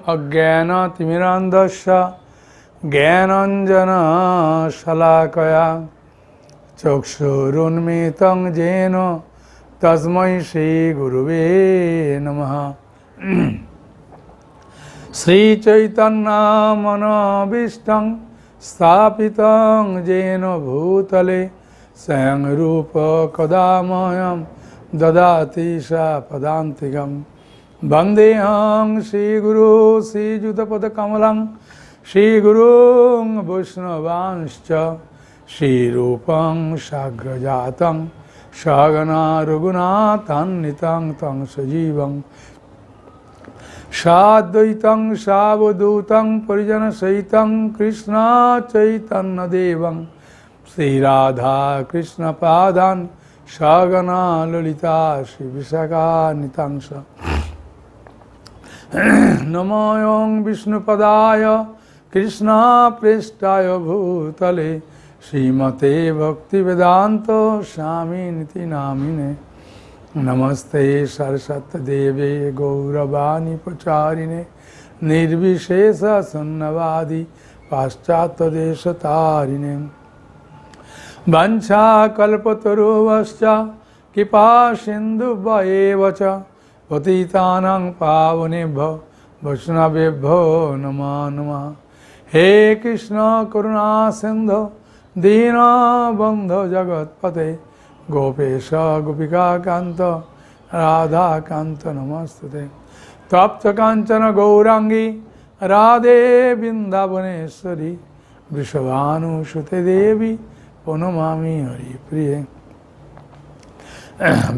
अज्ञानतिमिरान्धस्य ज्ञानाञ्जनशलाकया चक्षुरुन्मिलितं येन तस्मै श्रीगुरुवे नमः। श्रीचैतन्यमनोभीष्टं स्थापितं येन भूतले स्वयं रूप कदा मह्यं ददाति पदान्तिकं। वन्देऽहं श्रीगुरो श्रीयुतपदकमलं श्रीगुरुं वैष्णवांश्च श्रीरूपं साग्रजातं सहगना रघुनाथान्वितं तं सजीवं साद्वैतं सावधूतं परिजनसहितं कृष्ण चैतन्यदेवं श्रीराधा कृष्णपादान् सहगना ललिता श्रीविशाखान्वितांश्च। नमो विष्णुपदाय कृष्णप्रेष्ठाय भूतले श्रीमते भक्तिवेदान्त स्वामिनिति नामिने। नमस्ते सरस्वतीदेवे गौरवाणी प्रचारिणे निर्विशेष शून्यवादी पाश्चात्यदेशतारिणे। वंशाकल्पतरुश्च कृपा सिन्धुभ्येव च पतितानां पावनेभ्यो वैष्णवेभ्यो नमो नमः। हे कृष्ण करुणा सिन्धु दीनबन्धो जगत्पते गोपेश गोपिकान्त राधाकान्त नमस्तुते। तप्त कांचन गौरांगी राधे वृंदावनेश्वरी वृषभानुसुते देवी प्रणमामि हरिप्रिये।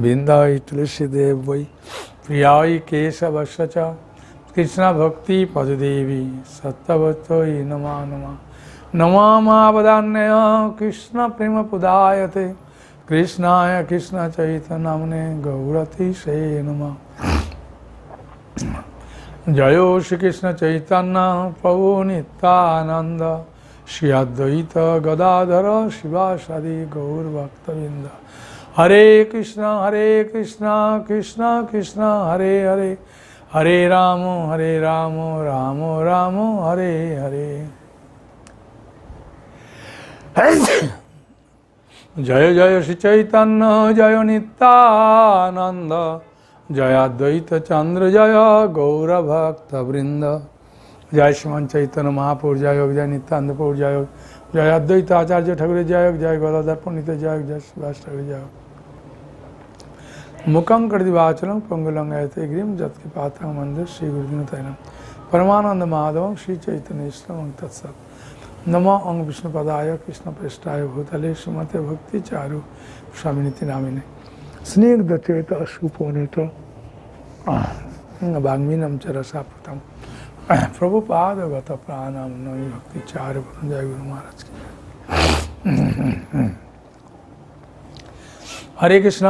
बिंदाई तुलसीदेव वै प्रियाय केशवस्य च कृष्ण भक्ति पददेवी सत्यवत्यै नमः नमः। नमो मावदान्य कृष्ण प्रेम पुदायते कृष्णाय कृष्ण चैतन्यनाम्ने गौरतिसे नमः। जय श्री कृष्ण चैतन्य प्रभु नित्यानंद श्री अद्वैत गदाधर शिवासादि गौर भक्तवृंद। हरे कृष्ण कृष्ण कृष्ण हरे हरे हरे राम राम राम हरे हरे। जय जय श्री चैतन्य जय नित्यानंद जय अद्वैत चंद्र जय गौर भक्तवृंद। जय श्रीमान चैतन्य महापुर जय जय नित्यानंद पुर जय जय अद्वैत आचार्य ठाकुर जय जय गदाधर पंडित जय जय सुभाष ठाकुर जय। मुखं करोति वाचालं पंगुलं लंघयते गिरिं यत्कृपातमहं वन्दे श्रीगुरुदिनतैनं। परमानंद माधवं श्री चैतन्य ईश्वरं तत्सत्। नमो ओं विष्णुपदाय कृष्णप्रेष्ठाय भूतले श्रीमते भक्तिचारु स्वामिनिति नामिने। स्निग्धचेत सुपूर्णित वाग्मीनं च रसाप्लुतं प्रभुपादगत प्राणं नमि भक्तिचारु जय गुरु महाराज की। हरे कृष्ण।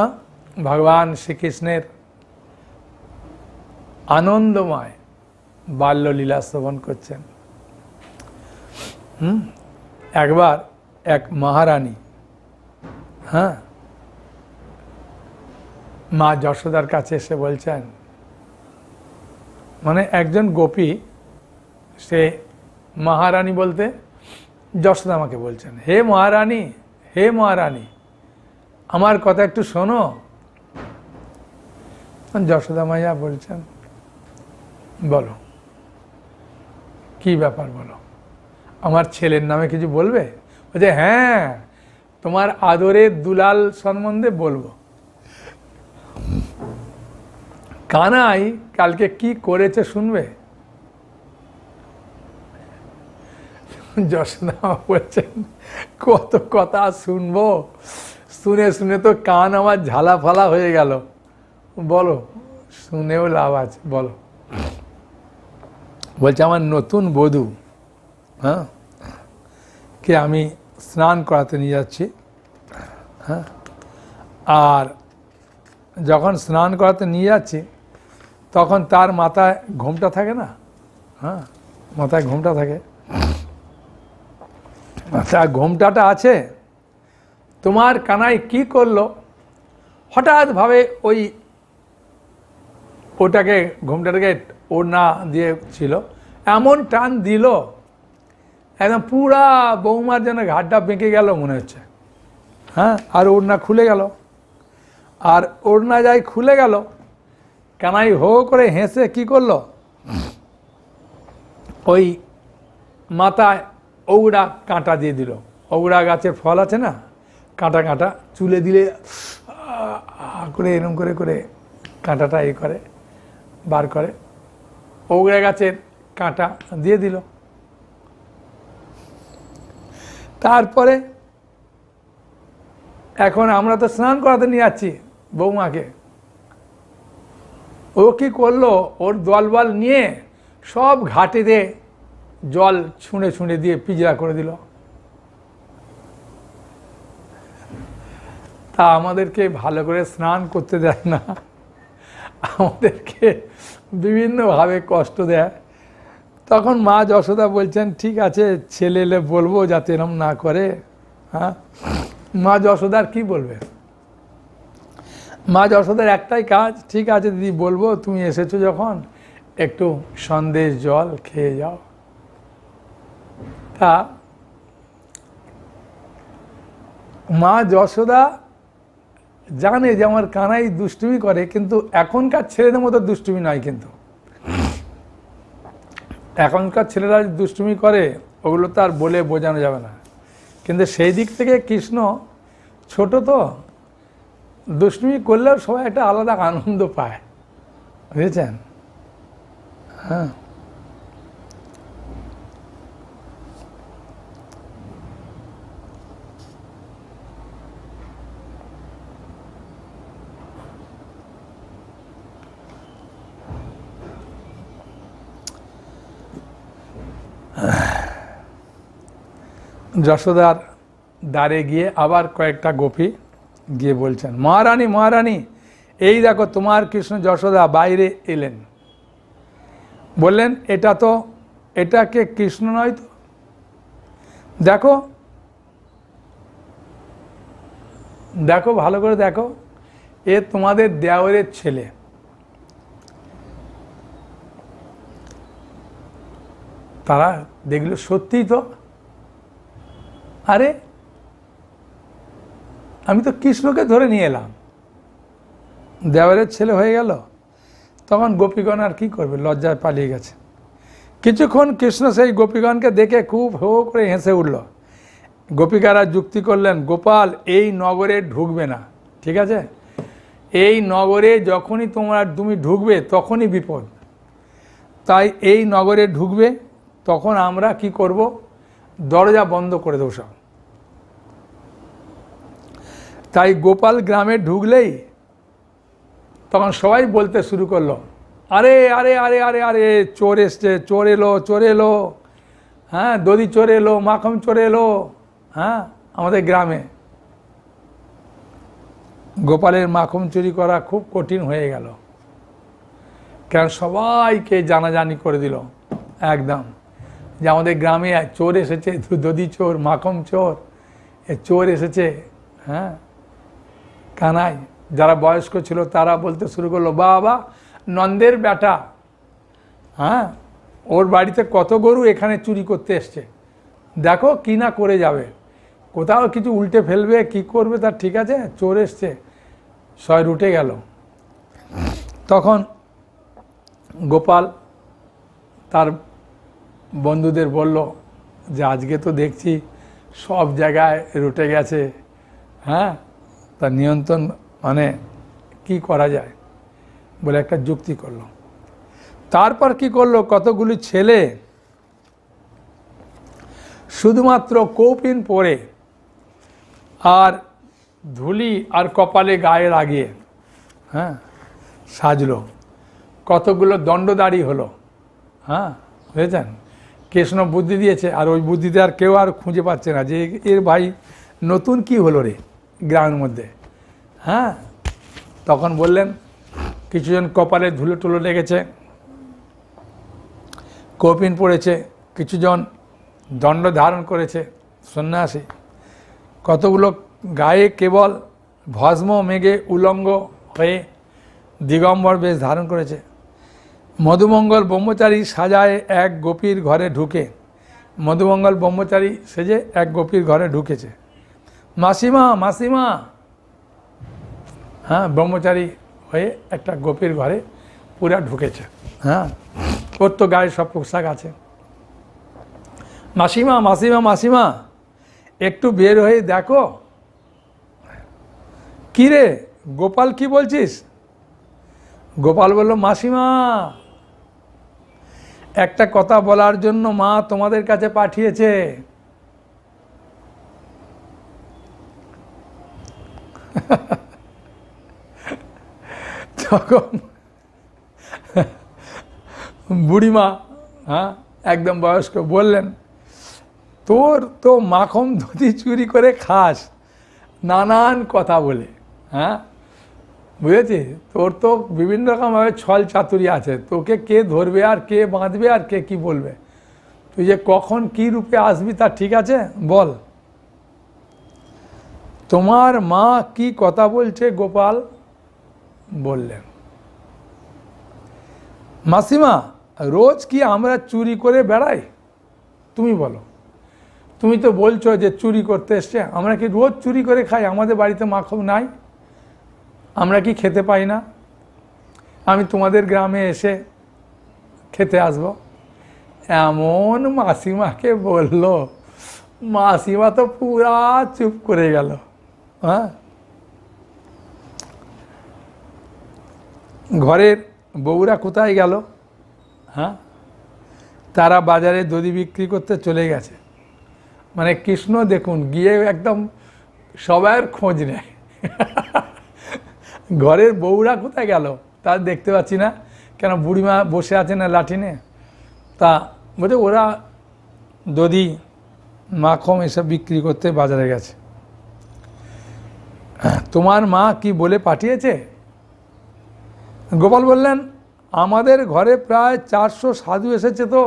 भगवान श्री कृष्णेर आनंदमय बाल्यलीला श्रवण करছেন। একবার এক মহারানী মা যশোদার কাছে এসে বলছেন, মানে একজন গোপী সে মহারানী বলতে যশোদা আমাকে বলছেন, হে মহারানী আমার কথা একটু শোনো। যশোদা মাইয়া বলছেন, বলো কি ব্যাপার বলো, আমার ছেলের নামে কিছু বলবে? বলছে হ্যাঁ, তোমার আদরের দুলাল সম্বন্ধে বলবো। কানাই কালকে কি করেছে শুনবে? যশোদা বলছেন, কত কথা শুনবো, শুনে শুনে তো কান আমার ঝালা ফালা হয়ে গেল, বলো শুনেও লাভ আছে বলো। বলছে আমার নতুন বধূ কে আমি স্নান করাতে নিয়ে যাচ্ছি। আর যখন স্নান করাতে নিয়ে যাচ্ছি তখন তার মাথায় ঘোমটা থাকে না, মাথায় ঘোমটা থাকে, তার ঘোমটাটা আছে। তোমার কানাই কি করলো, হঠাৎ ভাবে ওটাকে ঘোমটাটাকে ওড়না দিয়ে ছিল, এমন টান দিল একদম পুরা বৌমার যেন ঘাটটা বেঁকে গেল মনে হচ্ছে। হ্যাঁ, আর ওড়না খুলে গেল, আর ওড়না যাই খুলে গেল, কানাই হো করে হেসে কি করলো, ওই মাথায় ঔড়া কাঁটা দিয়ে দিল। ঔড়া গাছের ফল আছে না, কাঁটা কাঁটা, চুলে দিলে করে এরম করে করে কাঁটাটা এ করে বার করে, ঔড়া গাছের কাঁটা দিয়ে দিল। তারপরে এখন আমরা তো স্নান করাতে নিয়ে যাচ্ছি বৌমাকে, ও কি করলো, ওর দলবল নিয়ে সব ঘাটেতে জল ছুঁড়ে ছুঁড়ে দিয়ে পিজরা করে দিল। তা আমাদেরকে ভালো করে স্নান করতে দেয় না, আমাদেরকে বিভিন্নভাবে কষ্ট দেয়। তখন মা যশোদা বলছেন, ঠিক আছে ছেলে এলে বলবো যাতে এরম না করে। হ্যাঁ, মা যশোদার কি বলবে, মা যশোদার একটাই কাজ, ঠিক আছে দিদি বলবো, তুমি এসেছো যখন একটু সন্দেশ জল খেয়ে যাও। তা মা যশোদা জানে যে আমার কানাই দুষ্টুমি করে, কিন্তু এখনকার ছেলেদের মতো দুষ্টুমি নয়। কিন্তু এখনকার ছেলেরা দুষ্টুমি করে ওগুলো তো আর বলে বোঝানো যাবে না। কিন্তু সেই দিক থেকে কৃষ্ণ ছোট তো, দুষ্টুমি করলেও সবাই একটা আলাদা আনন্দ পায়, বুঝেছেন? হ্যাঁ, যশোদার দ্বারে গিয়ে আবার কয়েকটা গোপী গিয়ে বলছেন, মহারানী মহারানী, এই দেখো তোমার কৃষ্ণ যশোদা বাইরে এলেন। বললেন, এটাকে কৃষ্ণ নয় তো, দেখো দেখো ভালো করে দেখো, এ তোমাদের দেওরের ছেলে। তারা দেখলো সত্যিই তো, আরে আমি তো কৃষ্ণকে ধরে নিয়ে এলাম, দেওরের ছেলে হয়ে গেল। তখন গোপীগণ আর কি করবে, লজ্জায় পালিয়ে গেছে। কিছুক্ষণ কৃষ্ণ সেই গোপীগণকে দেখে খুব হো করে হেসে উঠল। গোপিকারা যুক্তি করলেন, গোপাল এই নগরে ঢুকবে না, ঠিক আছে? এই নগরে যখনই তুমি ঢুকবে তখনই বিপদ, তাই এই নগরে ঢুকবে তখন আমরা কি করব, দরজা বন্ধ করে দেবো সব। তাই গোপাল গ্রামে ঢুকলেই তখন সবাই বলতে শুরু করলো, আরে আরে আরে আরে আরে চোর এসছে, চোর এলো, চোর এলো। হ্যাঁ, দধি চোর এলো, মাখন চোর এলো। হ্যাঁ, আমাদের গ্রামে গোপালের মাখন চুরি করা খুব কঠিন হয়ে গেল, কারণ সবাইকে জানাজানি করে দিল একদম, যে আমাদের গ্রামে চোর এসেছে, দধি চোর, মাখন চোর, এ চোর এসেছে। হ্যাঁ, কানাই যারা বয়স্ক ছিল তারা বলতে শুরু করলো, বাবা নন্দের বেটা, হ্যাঁ ওর বাড়িতে কত গরু এখানে চুরি করতে এসছে, দেখো কি না করে যাবে, কোথাও কিছু উল্টে ফেলবে, কি করবে তার ঠিক আছে, চোর এসছে, সয় রুটে গেল। তখন গোপাল তার বন্ধুদের বলল যে আজকে তো দেখছি সব জায়গায় রুটে গেছে, হ্যাঁ তার নিয়ন্ত্রণ মানে কি করা যায় বলে একটা যুক্তি করলো। তারপর কি করলো, কতগুলি ছেলে শুধুমাত্র কৌপিন পরে আর ধুলি আর কপালে গায়ে লাগিয়ে হ্যাঁ সাজলো, কতগুলো দণ্ডদাড়ি হলো। হ্যাঁ বুঝেছেন, কৃষ্ণ বুদ্ধি দিয়েছে, আর ওই বুদ্ধিতে আর কেউ আর খুঁজে পাচ্ছে না যে এর ভাই নতুন কি হলো রে গ্রামের মধ্যে। হ্যাঁ, তখন বললেন কিছুজন কপালে ধুলো টুলো লেগেছে, কৌপিন পড়েছে, কিছুজন দণ্ড ধারণ করেছে সন্ন্যাসী, কতগুলো গায়ে কেবল ভস্ম মেঘে উলঙ্গ হয়ে দিগম্বর বেশ ধারণ করেছে। মধুমঙ্গল ব্রহ্মচারী সাজায় এক গোপীর ঘরে ঢুকে, মধুমঙ্গল ব্রহ্মচারী সেজে এক গোপীর ঘরে ঢুকেছে। মাসিমা মাসিমা, হ্যাঁ, ব্রহ্মচারী হয়ে একটা গোপীর ঘরে পুরা ঢুকেছে। হ্যাঁ, ওর তো গায়ে সব পোশাক আছে। মাসিমা মাসিমা মাসিমা, একটু বের হয়ে দেখো। কি রে গোপাল, কি বলছিস? গোপাল বলল, মাসিমা, একটা কথা বলার জন্য মা তোমাদের কাছে পাঠিয়েছে। তখন বুড়িমা, হ্যাঁ, একদম বয়স্ক, বললেন, তোর তো মাখন ধুতি চুরি করে খাস নানান কথা বলে, হ্যাঁ, বুঝেছি, তোর তো বিভিন্ন রকমভাবে ছল চাতুরি আছে, তোকে কে ধরবে আর কে বাঁধবে আর কে কি বলবে, তুই যে কখন কি রূপে আসবি তা ঠিক আছে বল। তোমার মা কি কথা বলছে গোপাল? বললেন, মাসিমা, রোজ কি আমরা চুরি করে বেড়াই? তুমি বলো, তুমি তো বলছো যে চুরি করতে এসছে, আমরা কি রোজ চুরি করে খাই? আমাদের বাড়িতে মাখন নাই, আমরা কি খেতে পাই না? আমি তোমাদের গ্রামে এসে খেতে আসব? এমন মাসিমাকে বলল, মাসিমা তো পুরা চুপ করে গেল। হ্যাঁ, ঘরের বউরা কোথায় গেল? হ্যাঁ, তারা বাজারে দধি বিক্রি করতে চলে গেছে। মানে কৃষ্ণ দেখুন গিয়ে একদম সবার খোঁজ নেয়। ঘরের বউরা কোথায় গেল তা দেখতে পাচ্ছি না, কেন বুড়িমা বসে আছে না লাঠি নিয়ে, তা বলছে ওরা দধি মাখন এসব বিক্রি করতে বাজারে গেছে। তোমার মা কি বলে পাঠিয়েছে? গোপাল বললেন, আমাদের ঘরে প্রায় 400 সাধু এসেছে, তো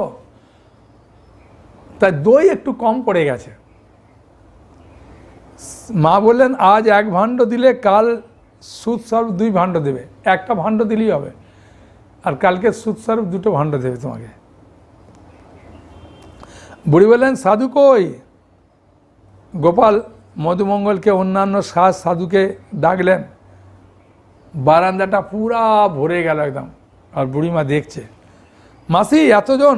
তাই দই একটু কম পড়ে গেছে। মা বললেন, আজ 1 ভাণ্ড দিলে কাল সুদস্বরূপ 2 ভাণ্ড দেবে, একটা ভাণ্ড দিলেই হবে, আর কালকে সুদস্বরূপ 2টো ভাণ্ড দেবে তোমাকে। বুড়ি বললেন, সাধু কই? গোপাল মধুমঙ্গলকে অন্যান্য সাধুকে ডাকলেন। বারান্দাটা পুরা ভরে গেল একদম, আর বুড়িমা দেখছে, মাসি এতজন?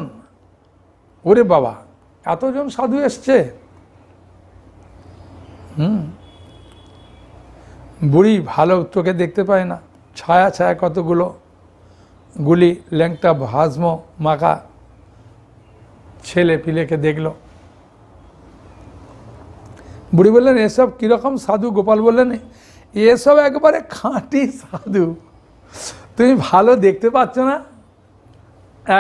ওরে বাবা, এতজন সাধু এসছে? বুড়ি ভালো চোখে দেখতে পায় না, ছায়া ছায়া কতগুলো গুলি ল্যাংটা ভাজম মাখা ছেলে পিলেকে দেখল। বুড়ি বললেন, এসব কীরকম সাধু? গোপাল বললেন, এসব একবারে খাঁটি সাধু, তুমি ভালো দেখতে পাচ্ছ না?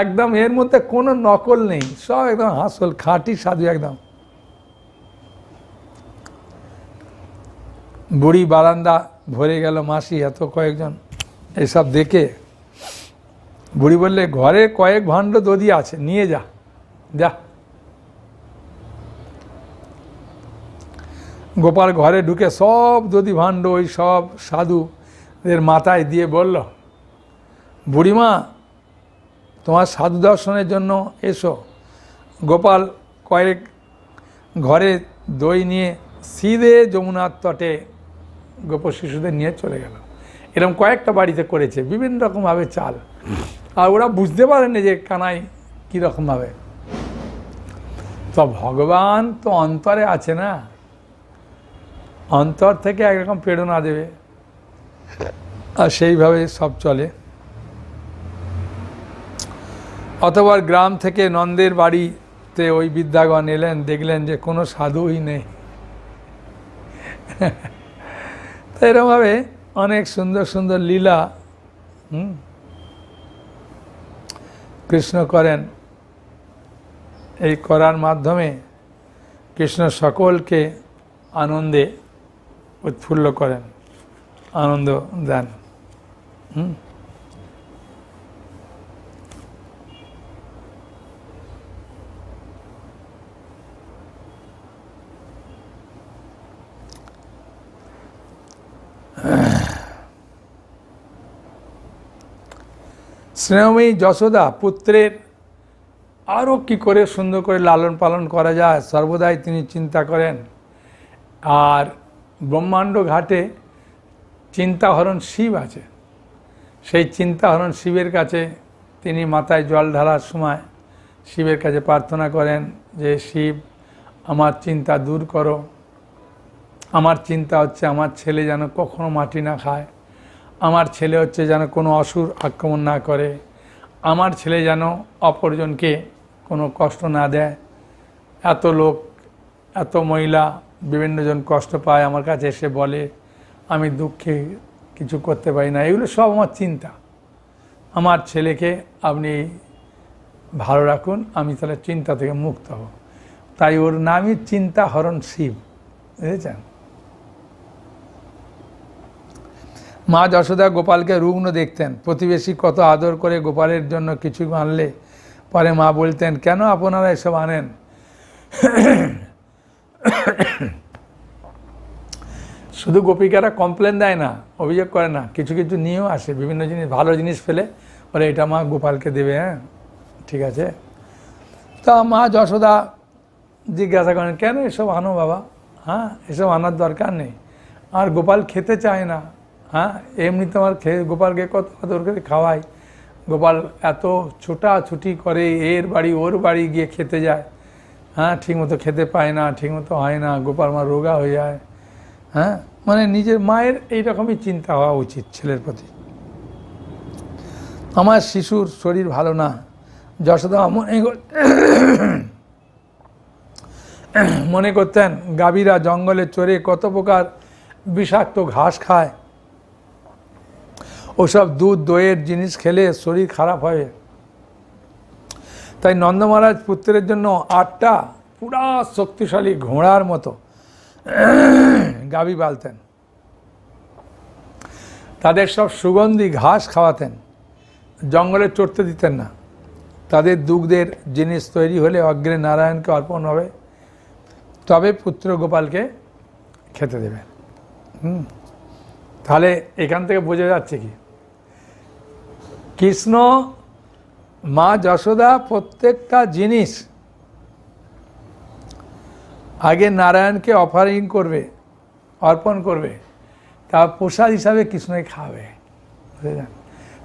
একদম এর মধ্যে কোনো নকল নেই, সব একদম আসল খাঁটি সাধু একদম। বুড়ি বারান্দা ভরে গেল, মাসি এত কয়েকজন এসব দেখে বুড়ি বললে, ঘরে কয়েক ভাণ্ড দধি আছে, নিয়ে যা যা। গোপাল ঘরে ঢুকে সব দধি ভাণ্ড ওই সব সাধুদের মাথায় দিয়ে বলল, বুড়িমা, তোমার সাধু দর্শনের জন্য এসো। গোপাল কয়েক ঘরে দই নিয়ে সিধে যমুনার তটে গোপ শিশুদের নিয়ে চলে গেল। এরকম কয়েকটা বাড়িতে করেছে বিভিন্ন রকমভাবে চাল, আর ওরা বুঝতে পারেনি যে কানাই কীরকমভাবে। তো ভগবান তো অন্তরে আছে না, অন্তর থেকে একরকম প্রেরণা দেবে, আর সেইভাবে সব চলে। অথবা গ্রাম থেকে নন্দের বাড়িতে ওই বিদ্যাগণ এলেন, দেখলেন যে কোনো সাধুই নেই। তো এরকমভাবে অনেক সুন্দর সুন্দর লীলা কৃষ্ণ করেন। এই করার মাধ্যমে কৃষ্ণ সকলকে আনন্দে উৎফুল্ল করেন, আনন্দ দেন। স্নেহময়ী যশোদা পুত্রের আরও কী করে সুন্দর করে লালন পালন করা যায় সর্বদাই তিনি চিন্তা করেন। আর ব্রহ্মাণ্ড ঘাটে চিন্তাহরণ শিব আছে, সেই চিন্তাহরণ শিবের কাছে তিনি মাথায় জল ঢালার সময় শিবের কাছে প্রার্থনা করেন যে শিব আমার চিন্তা দূর করো, আমার চিন্তা হচ্ছে আমার ছেলে যেন কখনো মাটি না খায়, আমার ছেলে হচ্ছে যেন কোনো অসুর আক্রমণ না করে, আমার ছেলে যেন অপরজনকে কোনো কষ্ট না দেয়। এত লোক, এত মহিলা বিভিন্নজন কষ্ট পায়, আমার কাছে এসে বলে আমি দুঃখে কিছু করতে পারি না, এগুলো সব আমার চিন্তা। আমার ছেলেকে আপনি ভালো রাখুন, আমি তাহলে চিন্তা থেকে মুক্ত হব। তাই ওর নামই চিন্তাহরণ শিব, বুঝেছেন। মা যশোদা গোপালকে রুগ্ন দেখতেন, প্রতিবেশী কত আদর করে গোপালের জন্য কিছু আনলে পরে মা বলতেন কেন আপনারা এসব আনেন। শুধু গোপিকারা কমপ্লেন দেয় না, অভিযোগ করে না, কিছু কিছু নিয়েও আসে, বিভিন্ন জিনিস, ভালো জিনিস ফেলে বলে এটা মা গোপালকে দেবে, হ্যাঁ ঠিক আছে। তা মা যশোদা জিজ্ঞাসা করেন কেন এসব আনো বাবা, হ্যাঁ এসব আনার দরকার নেই। আর গোপাল খেতে চায় না, হ্যাঁ এমনি তোমার গোপালকে কত আদর করে খাওয়াই, গোপাল এত ছোটাছুটি করে এর বাড়ি ওর বাড়ি গিয়ে খেতে যায়, হ্যাঁ ঠিকমতো খেতে পায় না, ঠিকমতো হয় না, গোপাল মা রোগা হয়ে যায়। হ্যাঁ মানে নিজের মায়ের এইরকমই চিন্তা হওয়া উচিত ছেলের প্রতি। আমার শিশুর শরীর ভালো না, যশোদা মনে করতেন গাভীরা জঙ্গলে চড়ে কত প্রকার বিষাক্ত ঘাস খায়, ওসব দুধ দইয়ের জিনিস খেলে শরীর খারাপ হয়। তাই নন্দ মহারাজ পুত্রের জন্য 8টা পুরা শক্তিশালী ঘোড়ার মতো গাভী পালতেন, তাদের সব সুগন্ধি ঘাস খাওয়াতেন, জঙ্গলে চড়তে দিতেন না। তাদের দুগ্ধের জিনিস তৈরি হলে অগ্রে নারায়ণকে অর্পণ হবে, তবে পুত্র গোপালকে খেতে দেবেন। তাহলে এখান থেকে বোঝা যাচ্ছে কি কৃষ্ণ মা যশোদা প্রত্যেকটা জিনিস আগে নারায়ণকে অফারিং করবে, অর্পণ করবে, তা প্রসাদ হিসাবে কৃষ্ণই খাবে, বুঝলেন।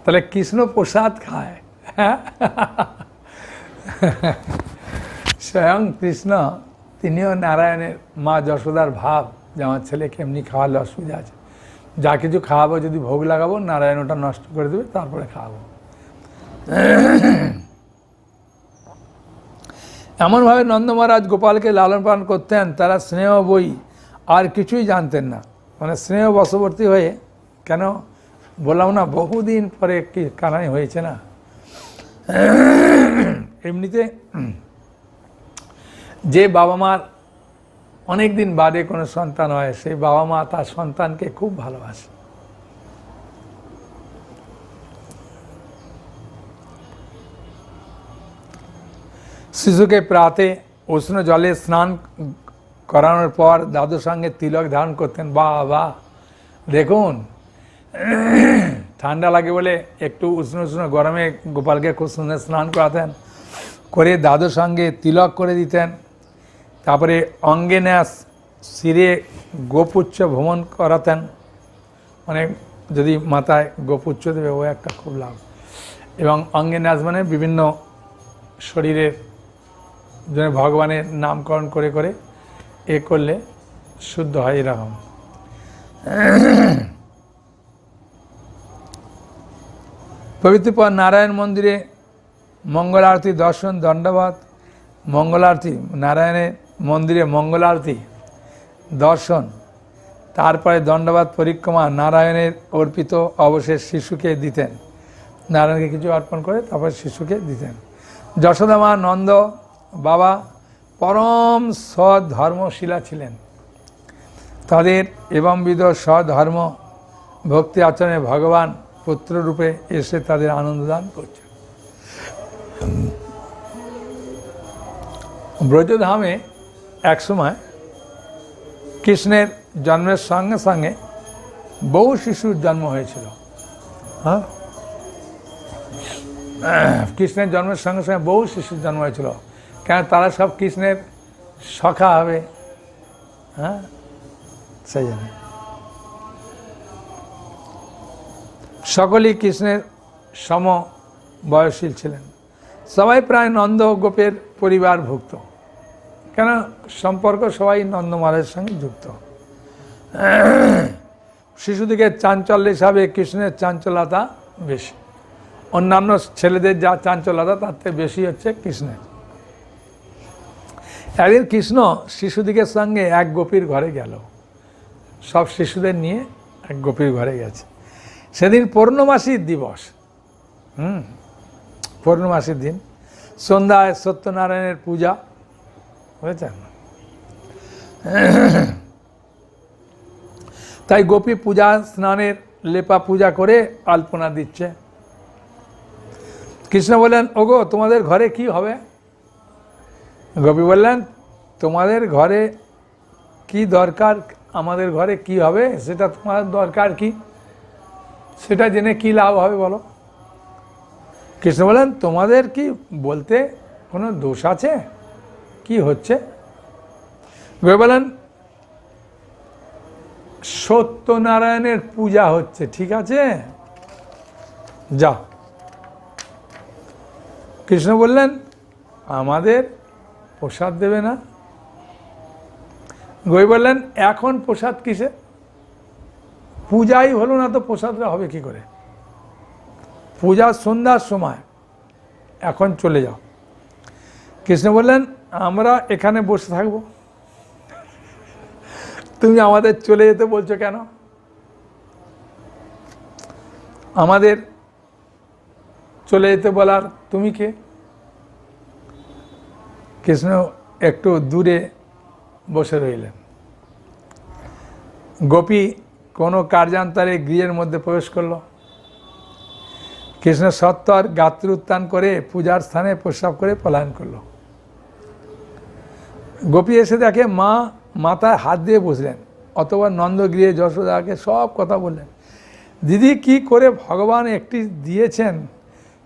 তাহলে কৃষ্ণ প্রসাদ খায়, হ্যাঁ স্বয়ং কৃষ্ণ তিনিও নারায়ণের মা যশোদার ভাব যে আমার ছেলেকে এমনি খাওয়ালে অসুবিধা আছে, যা কিছু খাওয়াবো যদি ভোগ লাগাবো নারায়ণ ওটা নষ্ট করে দেবে, তারপরে খাওয়াবো। এমনভাবে নন্দ মহারাজ গোপালকে লালন পালন করতেন, তারা স্নেহ বই আর কিছুই জানতেন না, মানে স্নেহ বশবর্তী হয়ে, কেন বললাম না বহুদিন পরে একটি কানাই হয়েছে না। এমনিতে যে বাবা মার অনেক দিন বাদে কোনো সন্তান হয়, সেই বাবা মা তার সন্তানকে খুব ভালোবাসে। শিশুকে প্রাতে উষ্ণ জলে স্নান করানোর পর দাদুর সঙ্গে তিলক ধারণ করতেন। বাবা দেখুন ঠান্ডা লাগে বলে একটু উষ্ণ উষ্ণ গরমে গোপালকে খুব সুন্দর স্নান করাতেন, করে দাদুর সঙ্গে তিলক করে দিতেন। তারপরে অঙ্গে ন্যাস, শিরে গোপুচ্ছ ভ্রমণ করাতেন, মানে যদি মাথায় গোপুচ্ছ দেবে ও একটা খুব লাভ। এবং অঙ্গে ন্যাস মানে বিভিন্ন শরীরের জন্য ভগবানের নামকরণ করে করে এ করলে শুদ্ধ হয় এরকম। পবিত্র পর নারায়ণ মন্দিরে মঙ্গল আরতি দর্শন, দণ্ডবাদ, মঙ্গল আরতি, নারায়ণের মন্দিরে মঙ্গল আরতি দর্শন, তারপরে দণ্ডবাদ পরিক্রমা নারায়ণের অর্পিত অবশেষ শিশুকে দিতেন, নারায়ণকে কিছু অর্পণ করে তারপর শিশুকে দিতেন। যশোদা মা নন্দ বাবা পরম সধর্মশীলা ছিলেন, তাদের এবংবিধ সধর্ম ভক্তি আচরণে ভগবান পুত্ররূপে এসে তাদের আনন্দদান করছেন। ব্রজধামে একসময় কৃষ্ণের জন্মের সঙ্গে সঙ্গে বহু শিশুর জন্ম হয়েছিল। হ্যাঁ কৃষ্ণের জন্মের সঙ্গে সঙ্গে বহু শিশুর জন্ম হয়েছিল, কেন তারা সব কৃষ্ণের সখা হবে। হ্যাঁ, সেই জন্য সকলেই কৃষ্ণের সম বয়সী ছিলেন। সবাই প্রায় নন্দ গোপের পরিবারভুক্ত, কেন সম্পর্ক সবাই নন্দমালের সঙ্গে যুক্ত। শিশুদিগের চাঞ্চল্য হিসাবে কৃষ্ণের চাঞ্চল্যতা বেশি, অন্যান্য ছেলেদের যা চাঞ্চল্যতা তার থেকে বেশি হচ্ছে কৃষ্ণের। একদিন কৃষ্ণ শিশুদিগের সঙ্গে এক গোপীর ঘরে গেল, সব শিশুদের নিয়ে এক গোপীর ঘরে গেছে। সেদিন পূর্ণমাসীর দিবস, পূর্ণমাসীর দিন, সন্ধ্যায় সত্যনারায়ণের পূজা, বুঝেছেন? তাই গোপী পূজা স্নানের লেপা পূজা করে আলপনা দিচ্ছে। কৃষ্ণ বললেন, ওগো তোমাদের ঘরে কি হবে? গোপী বললেন, তোমাদের ঘরে কি দরকার, আমাদের ঘরে কি হবে সেটা তোমার দরকার কি, সেটা জেনে কি লাভ হবে বলো? কৃষ্ণ বললেন, তোমাদের কি বলতে কোনো দোষ আছে, কি হচ্ছে? গোপী বললেন, সত্যনারায়ণের পূজা হচ্ছে, ঠিক আছে যাও। কৃষ্ণ বললেন, আমাদের প্রসাদ দেবে না? গোপী বললেন, এখন প্রসাদ কিসে, পূজাই হলো না তো প্রসাদটা হবে কি করে? পূজা সন্ধ্যার সময়, এখন চলে যাও। কৃষ্ণ বললেন, আমরা এখানে বসে থাকবো, তুমি আমাদের চলে যেতে বলছো কেন? আমাদের চলে যেতে বলার তুমি কে? কৃষ্ণ একটু দূরে বসে রইলেন। গোপী কোনো কার্যান্তরে গৃহের মধ্যে প্রবেশ করল। কৃষ্ণ সত্তর গাত্র উত্থান করে পূজার স্থানে প্রস্রাব করে পলায়ন করল। গোপী এসে দেখে মা মাথায় হাত দিয়ে বসলেন, অথবা নন্দগৃহে যশোদাকে সব কথা বললেন। দিদি কি করে ভগবান একটি দিয়েছেন,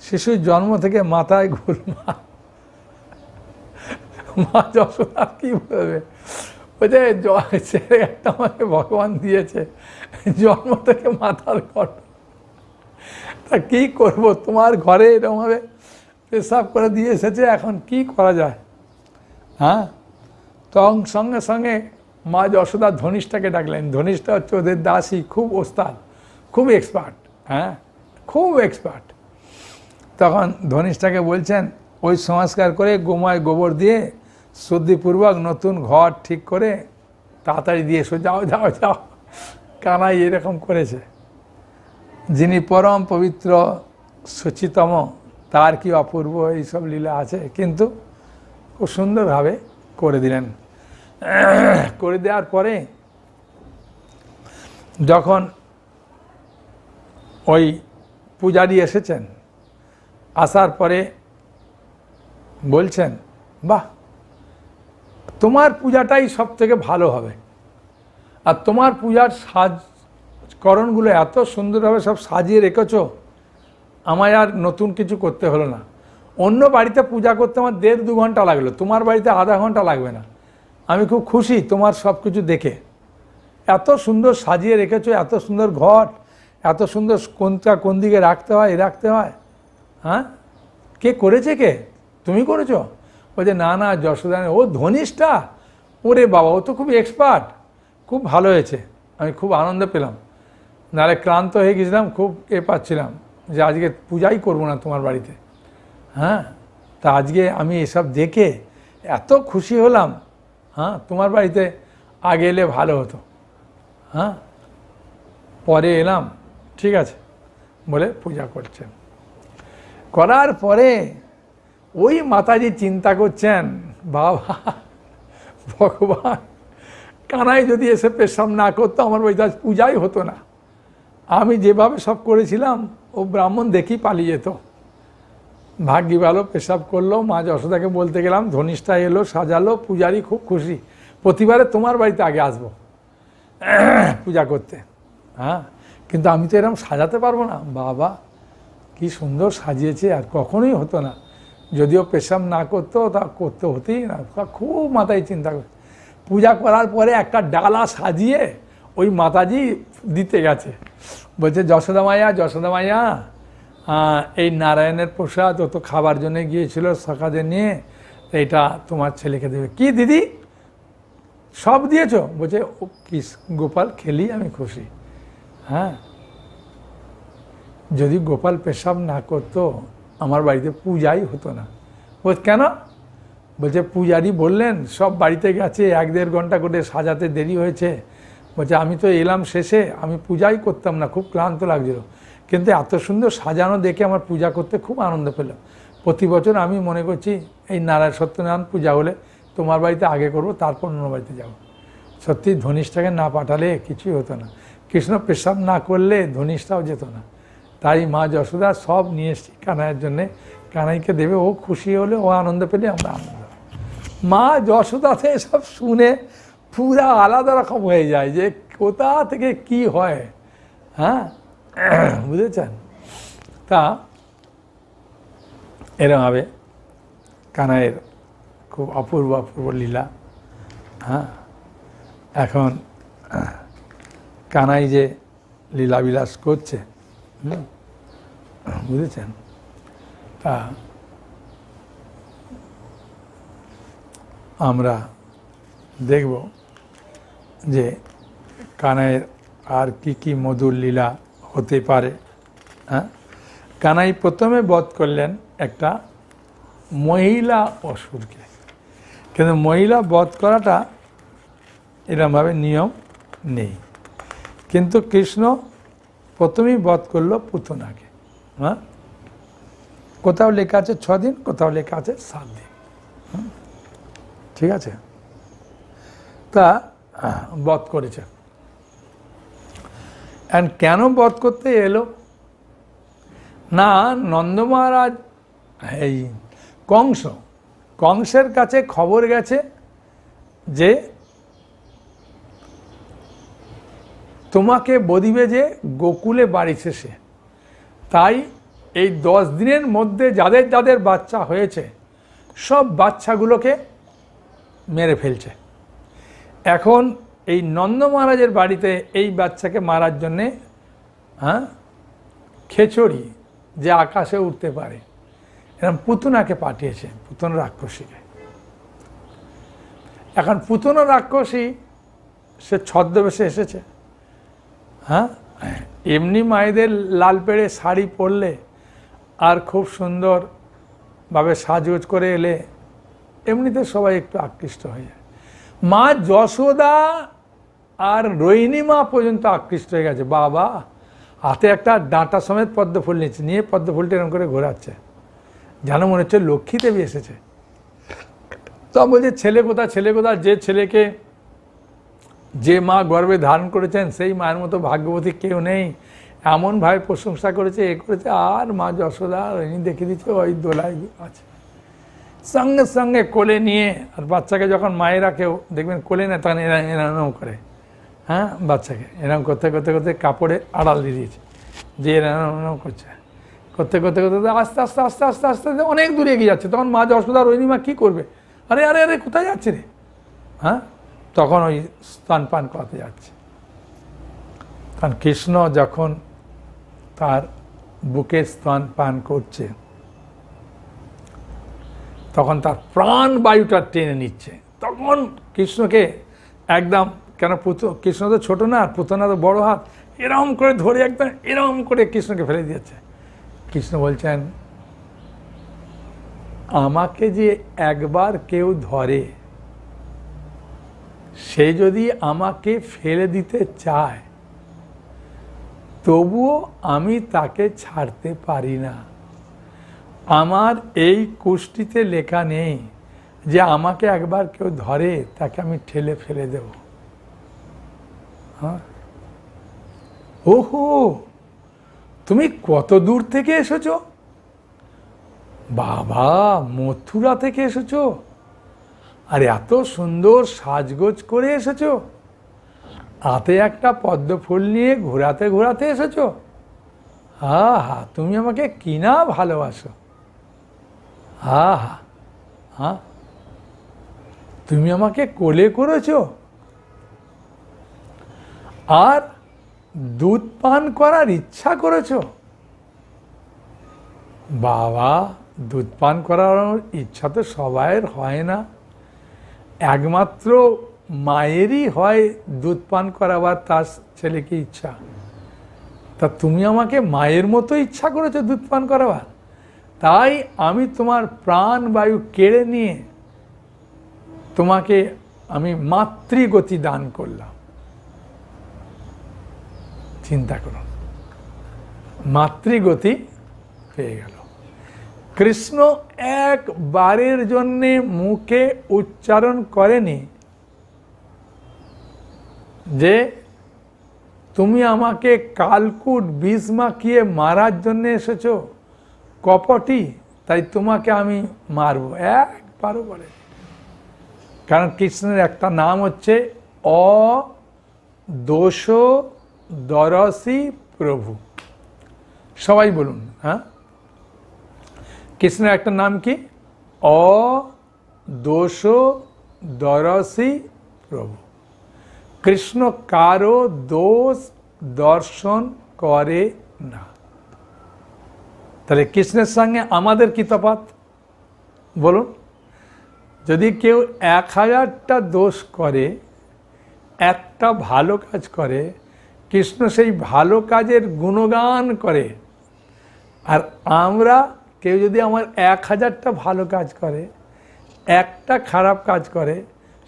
শিশুর জন্ম থেকে মাথায় গোলমাল। মা যশোদা কি বলবে, বলছে ছেলে একটা আমাকে ভগবান দিয়েছে, জন্ম থেকে মাথার গঠন, তা কী করবো, তোমার ঘরে এরকমভাবে পেশাব করে দিয়ে এসেছে, এখন কি করা যায়? হ্যাঁ, তখন সঙ্গে সঙ্গে মা যশোদা ধনিষ্ঠাকে ডাকলেন। ধনিষ্ঠা হচ্ছে ওদের দাসী, খুব ওস্তাদ, খুব এক্সপার্ট, হ্যাঁ খুব এক্সপার্ট। তখন ধনিষ্ঠাকে বলছেন, ওই সংস্কার করে গোময় গোবর দিয়ে শুদ্ধিপূর্বক নতুন ঘর ঠিক করে তাড়াতাড়ি দিয়ে এসো, যাও যাও যাও। কানাই এরকম করেছে, যিনি পরম পবিত্র শুচিতম, তার কি অপূর্ব এইসব লীলা আছে, কিন্তু খুব সুন্দরভাবে করে দিলেন। করে দেওয়ার পরে যখন ওই পূজারি এসেছেন, আসার পরে বলছেন, বাহ তোমার পূজাটাই সব থেকে ভালো হবে, আর তোমার পূজার সাজকরণগুলো এত সুন্দরভাবে সব সাজিয়ে রেখেছো, আমায় আর নতুন কিছু করতে হলো না। অন্য বাড়িতে পূজা করতে আমার 1.5-2 ঘন্টা লাগলো, তোমার বাড়িতে আধা ঘন্টা লাগবে না। আমি খুব খুশি তোমার সব কিছু দেখে, এত সুন্দর সাজিয়ে রেখেছো, এত সুন্দর ঘর, এত সুন্দর কোনটা কোন দিকে রাখতে হয় রাখতে হয়। হ্যাঁ, কে করেছে, কে তুমি করেছো? বলছে না না যশোদা, ও ধনিষ্ঠা, ওরে বাবা ও তো খুব এক্সপার্ট, খুব ভালো হয়েছে। আমি খুব আনন্দ পেলাম, নাহলে ক্লান্ত হয়ে গেছিলাম, খুব পাচ্ছিলাম যে আজকে পূজাই করবো না তোমার বাড়িতে। হ্যাঁ, তা আজকে আমি এসব দেখে এত খুশি হলাম। হ্যাঁ, তোমার বাড়িতে আগে এলে ভালো হতো। হ্যাঁ, পরে এলাম, ঠিক আছে বলে পূজা করছেন। করার পরে ওই মাতাজি চিন্তা করছেন, বাবা ভগবান, কানাই যদি এসে পেশাব না করতো আমার বাড়িতে আজ পূজাই হতো না। আমি যেভাবে সব করেছিলাম ও ব্রাহ্মণ দেখি পালিয়ে যেত। ভাগ্যি ভালো, পেশাব করলো, মা যশোদাকে বলতে গেলাম, ধনিষ্ঠা এলো, সাজালো, পূজারি খুব খুশি, প্রতিবারে তোমার বাড়িতে আগে আসবো পূজা করতে। হ্যাঁ, কিন্তু আমি তো এরকম সাজাতে পারবো না। বাবা কি সুন্দর সাজিয়েছে, আর কখনোই হতো না। যদিও পেশাব না করতো, তা করতে হতেই না, খুব মাথায় চিন্তা করে। পূজা করার পরে একটা ডালা সাজিয়ে ওই মাতাজি দিতে গেছে, বলছে যশোদা মাইয়া, যশোদা মাইয়া, এই নারায়ণের প্রসাদ ও তো খাবার জন্য গিয়েছিল সকালে নিয়ে, এটা তোমার ছেলেকে দেবে। কি দিদি সব দিয়েছো? বলছে ও কিস গোপাল খেলি আমি খুশি। হ্যাঁ, যদি গোপাল পেশাব না করতো আমার বাড়িতে পূজাই হতো না। বলছে কেন? বলছে পূজারি বললেন সব বাড়িতে গেছে, 1-1.5 ঘন্টা করে সাজাতে দেরি হয়েছে। বলছে আমি তো এলাম শেষে, আমি পূজাই করতাম না, খুব ক্লান্ত লাগছিল, কিন্তু এত সুন্দর সাজানো দেখে আমার পূজা করতে খুব আনন্দ পেলাম। প্রতি বছর আমি মনে করছি এই নারায়ণ সত্যনারায়ণ পূজা হলে তোমার বাড়িতে আগে করব, তারপর অন্য বাড়িতে যাব। সত্যি ধনিষ্ঠাকে না পাঠালে কিছুই হতো না, কৃষ্ণ পেশাব না করলে ধনিষ্ঠাও যেত না। তাই মা যশোদা সব নিয়ে এসছি কানাইয়ের জন্যে, কানাইকে দেবে, ও খুশি হলে, ও আনন্দ পেলে আমরা আনন্দ। মা যশোদাতে সব শুনে পুরা আলাদা রকম হয়ে যায় যে কোথা থেকে কি হয়। হ্যাঁ, বুঝেছেন? তা এরমভাবে কানাইয়ের খুব অপূর্ব অপূর্ব লীলা। হ্যাঁ, এখন কানাই যে লীলাবিলাস করছে, বুঝেছেন? তা আমরা দেখব যে কানাইয়ের আর কি কি মধুর লীলা হতে পারে। হ্যাঁ, কানাই প্রথমে বধ করলেন একটা মহিলা অসুরকে, কিন্তু মহিলা বধ করাটা এরমভাবে নিয়ম নেই, কিন্তু কৃষ্ণ প্রথমেই বধ করলো পুতনাকে। হ্যাঁ, কোথাও লেখা আছে 6 দিন, কোথাও লেখা আছে 7 দিন। ঠিক আছে? তা বধ করেছে। অ্যান্ড কেন বধ করতে এলো না, নন্দ মহারাজ এই কংসের কাছে খবর গেছে যে তোমাকে বদিবে যে গোকুলে বাড়ি শেষে, তাই এই 10 দিনের মধ্যে যাদের যাদের বাচ্চা হয়েছে সব বাচ্চাগুলোকে মেরে ফেলছে। এখন এই নন্দ মহারাজের বাড়িতে এই বাচ্চাকে মারার জন্যে খেচড়ি যে আকাশে উঠতে পারে এরকম পুতনাকে পাঠিয়েছে, পুতনা রাক্ষসীকে। এখন পুতনা রাক্ষসী সে ছদ্মবেশে এসেছে। হ্যাঁ, এমনি মায়েদের লাল পেড়ে শাড়ি পরলে আর খুব সুন্দরভাবে সাজগোজ করে এলে এমনিতে সবাই একটু আকৃষ্ট হয়ে যায়। মা যশোদা আর রোহিণী মা পর্যন্ত আকৃষ্ট হয়ে গেছে। বাবা হাতে একটা ডাঁটা সমেত পদ্ম ফুল নিচ্ছে, নিয়ে পদ্ম ফুলটা এরকম করে ঘোরাচ্ছে, যেন মনে হচ্ছে লক্ষ্মী দেবী এসেছে। তো বলছে ছেলে কোথা, ছেলে কোথা? যে ছেলেকে যে মা গর্ভে ধারণ করেছেন সেই মায়ের মতো ভাগ্যবতী কেউ নেই, এমনভাবে প্রশংসা করেছে, এ করেছে। আর মা যশোদা রোহিণী দেখে দিচ্ছে ওই দোলায় আছে, সঙ্গে সঙ্গে কোলে নিয়ে। আর বাচ্চাকে যখন মায়েরা কেউ দেখবেন কোলে নেয় তখন এরম করে, হ্যাঁ, বাচ্চাকে এরম করতে করতে করতে কাপড়ে আড়াল দিয়ে দিয়েছে, যে এরম করছে, করতে করতে করতে আস্তে আস্তে আস্তে আস্তে আস্তে আস্তে অনেক দূরে এগিয়ে যাচ্ছে। তখন মা যশোদা রোহিণী মা কী করবে? আরে আরে আরে কোথায় যাচ্ছে রে? হ্যাঁ, তখন ওই স্তন পান করাতে যাচ্ছে। কারণ কৃষ্ণ যখন তার বুকে স্তন পান করছে তখন তার প্রাণ বায়ুটা টেনে নিচ্ছে। তখন কৃষ্ণকে একদম, কেন কৃষ্ণ তো ছোটো না, আর পুতনা তো বড় হাত, এরম করে ধরে একদম এরম করে কৃষ্ণকে ফেলে দিয়েছে। কৃষ্ণ বলছেন আমাকে যে একবার কেউ ধরে সে যদি আমাকে ফেলে দিতে চায় তবুও আমি তাকে ছাড়তে পারি না। আমার এই কুষ্টিতে লেখা নেই যে আমাকে একবার কেউ ধরে তাকে আমি ঠেলে ফেলে দেব। হ্যাঁ, ওহো, তুমি কত দূর থেকে এসেছো? বাবা, মথুরা থেকে এসেছো, আর এত সুন্দর সাজগোজ করে এসেছো, হাতে একটা পদ্ম ফুল নিয়ে ঘোরাতে ঘোরাতে এসেছো। হা হা, তুমি আমাকে কিনা ভালোবাসো, হা হা, হ্যাঁ, তুমি আমাকে কোলে করেছো আর দুধ পান করার ইচ্ছা করেছো। বাবা, দুধ পান করার ইচ্ছা তো সবাইয়ের হয় না, একমাত্র মায়েরই হয় দুধ পান করাবার তার ছেলেকে ইচ্ছা। তা তুমি আমাকে মায়ের মতো ইচ্ছা করেছো দুধ পান করাবার, তাই আমি তোমার প্রাণ বায়ু কেড়ে নিয়ে তোমাকে আমি মাতৃগতি দান করলাম। চিন্তা করুন, মাতৃগতি পেয়ে গেল। কৃষ্ণ একবারের জন্যে মুখে উচ্চারণ করেনি যে তুমি আমাকে কালকুট বিষ মাখিয়ে মারার জন্য এসেছো, কপটি, তাই তোমাকে আমি মারব, একবারও বলে। কারণ কৃষ্ণের একটা নাম হচ্ছে অদোষদর্শী প্রভু। সবাই বলুন, হ্যাঁ, কৃষ্ণের একটা নাম কি? অদোষদর্শী প্রভু। কৃষ্ণ কারো দোষ দর্শন করে না। তাহলে কৃষ্ণের সঙ্গে আমাদের কি তফাৎ বলুন? যদি কেউ 1000টা দোষ করে, একটা ভালো কাজ করে, কৃষ্ণ সেই ভালো কাজের গুণগান করে। আর আমরা কেউ যদি আমার 1000টা ভালো কাজ করে, একটা খারাপ কাজ করে,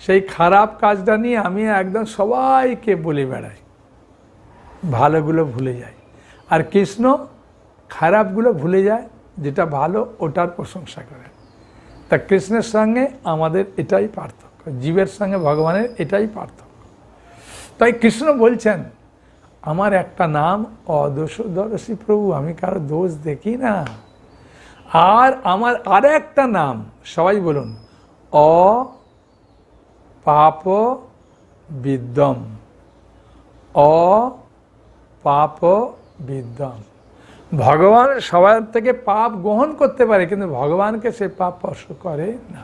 সেই খারাপ কাজটা নিয়ে আমি একদম সবাইকে বলে বেড়াই, ভালোগুলো ভুলে যাই। আর কৃষ্ণ খারাপগুলো ভুলে যায়, যেটা ভালো ওটার প্রশংসা করে। তা কৃষ্ণের সঙ্গে আমাদের এটাই পার্থক্য, জীবের সঙ্গে ভগবানের এটাই পার্থক্য। তাই কৃষ্ণ বলছেন আমার একটা নাম অদোষদর্শী প্রভু, আমি কারো দোষ দেখি না। আর আমার আর একটা নাম, সবাই বলুন, অপাপ বিদ্যম, অপাপ বিদ্যম। ভগবান সবার থেকে পাপ গ্রহণ করতে পারে, কিন্তু ভগবানকে সে পাপ স্পর্শ করে না।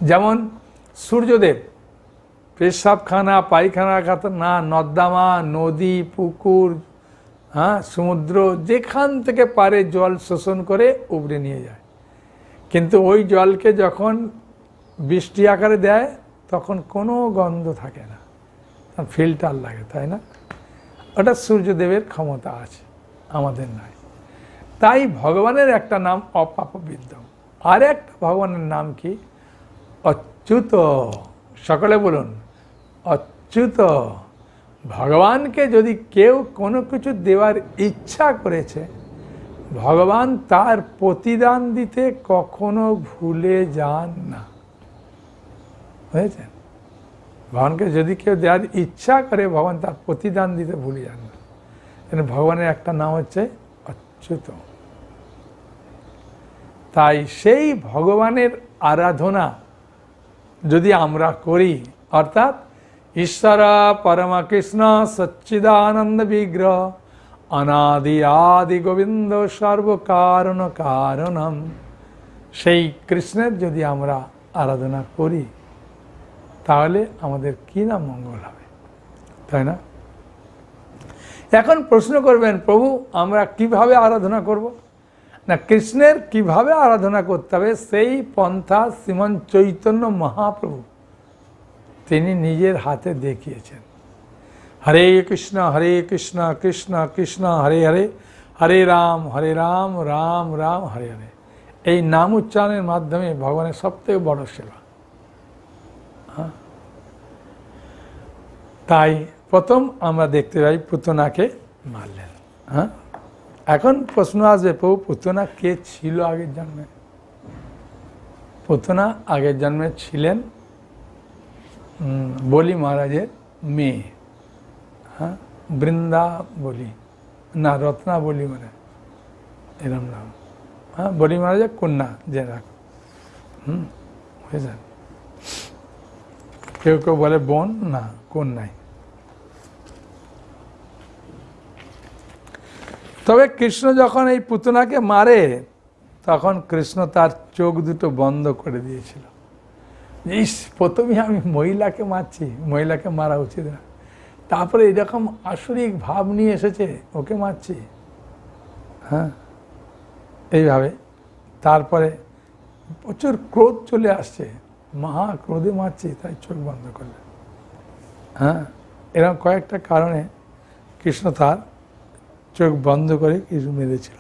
যেমন সূর্যদেব পেশাবখানা পায়খানা খাতে না, নর্দমা, নদী, পুকুর, হ্যাঁ, সমুদ্র, যেখান থেকে পারে জল শোষণ করে উবরে নিয়ে যায়। কিন্তু ওই জলকে যখন বৃষ্টি আকারে দেয় তখন কোনো গন্ধ থাকে না, ফিল্টার লাগে, তাই না? ওটা সূর্যদেবের ক্ষমতা আছে, আমাদের নাই। তাই ভগবানের একটা নাম অপাপ বিদ্যম। আর একটা ভগবানের নাম কি? অচ্যুত। সকলে বলুন, অচ্যুত। ভগবানকে যদি কেউ কোনো কিছু দেওয়ার ইচ্ছা করেছে, ভগবান তার প্রতিদান দিতে কখনো ভুলে যান না। বুঝেছেন? ভগবানকে যদি কেউ দেওয়ার ইচ্ছা করে, ভগবান তার প্রতিদান দিতে ভুলে যান না। ভগবানের একটা নাম হচ্ছে অচ্যুত। তাই সেই ভগবানের আরাধনা যদি আমরা করি, অর্থাৎ ঈশ্বর পরমকৃষ্ণ সচ্চিদানন্দ বিগ্রহ অনাদি আদি গোবিন্দ সর্বকারণ কারণম, সেই কৃষ্ণের যদি আমরা আরাধনা করি, তাহলে আমাদের কি না মঙ্গল হবে, তাই না? এখন প্রশ্ন করবেন, প্রভু আমরা কিভাবে আরাধনা করব? না, কৃষ্ণের কিভাবে আরাধনা করতে হবে সেই পন্থা শ্রীমন চৈতন্য মহাপ্রভু তিনি নিজের হাতে দেখিয়েছেন। হরে কৃষ্ণ কৃষ্ণ কৃষ্ণ হরে হরে, হরে রাম রাম রাম হরে হরে। এই নাম উচ্চারণের মাধ্যমে ভগবানের সবথেকে বড় সেবা। হ্যাঁ, তাই প্রথম আমরা দেখতে পাই পুতনাকে মারলেন। হ্যাঁ, এখন প্রশ্ন আসবে, প্রভু পুতনা কে ছিল আগের জন্মে? পুতনা আগের জন্মে ছিলেন বলি মহারাজের মেয়ে। হ্যাঁ, বৃন্দা বলি না, রত্না বলি মানে এরম নাম। হ্যাঁ, বলি মহারাজের কন্যা যে রাখ। বুঝেছেন? কেউ কেউ বলে বোন, না কন্যাই। তবে কৃষ্ণ যখন এই পুতনাকে মারে তখন কৃষ্ণ তার চোখ দুটো বন্ধ করে দিয়েছিল। ইস, প্রথমে আমি মহিলাকে মারছি, মহিলাকে মারা উচিত না, তারপরে এরকম আসরিক ভাব নিয়ে এসেছে, ওকে মারছি। হ্যাঁ, এইভাবে তারপরে প্রচুর ক্রোধ চলে আসছে, মহা ক্রোধে মারছি, তাই চোখ বন্ধ করলেন। হ্যাঁ, এরকম কয়েকটা কারণে কৃষ্ণ তার চোখ বন্ধ করে কিছু মেরেছিল।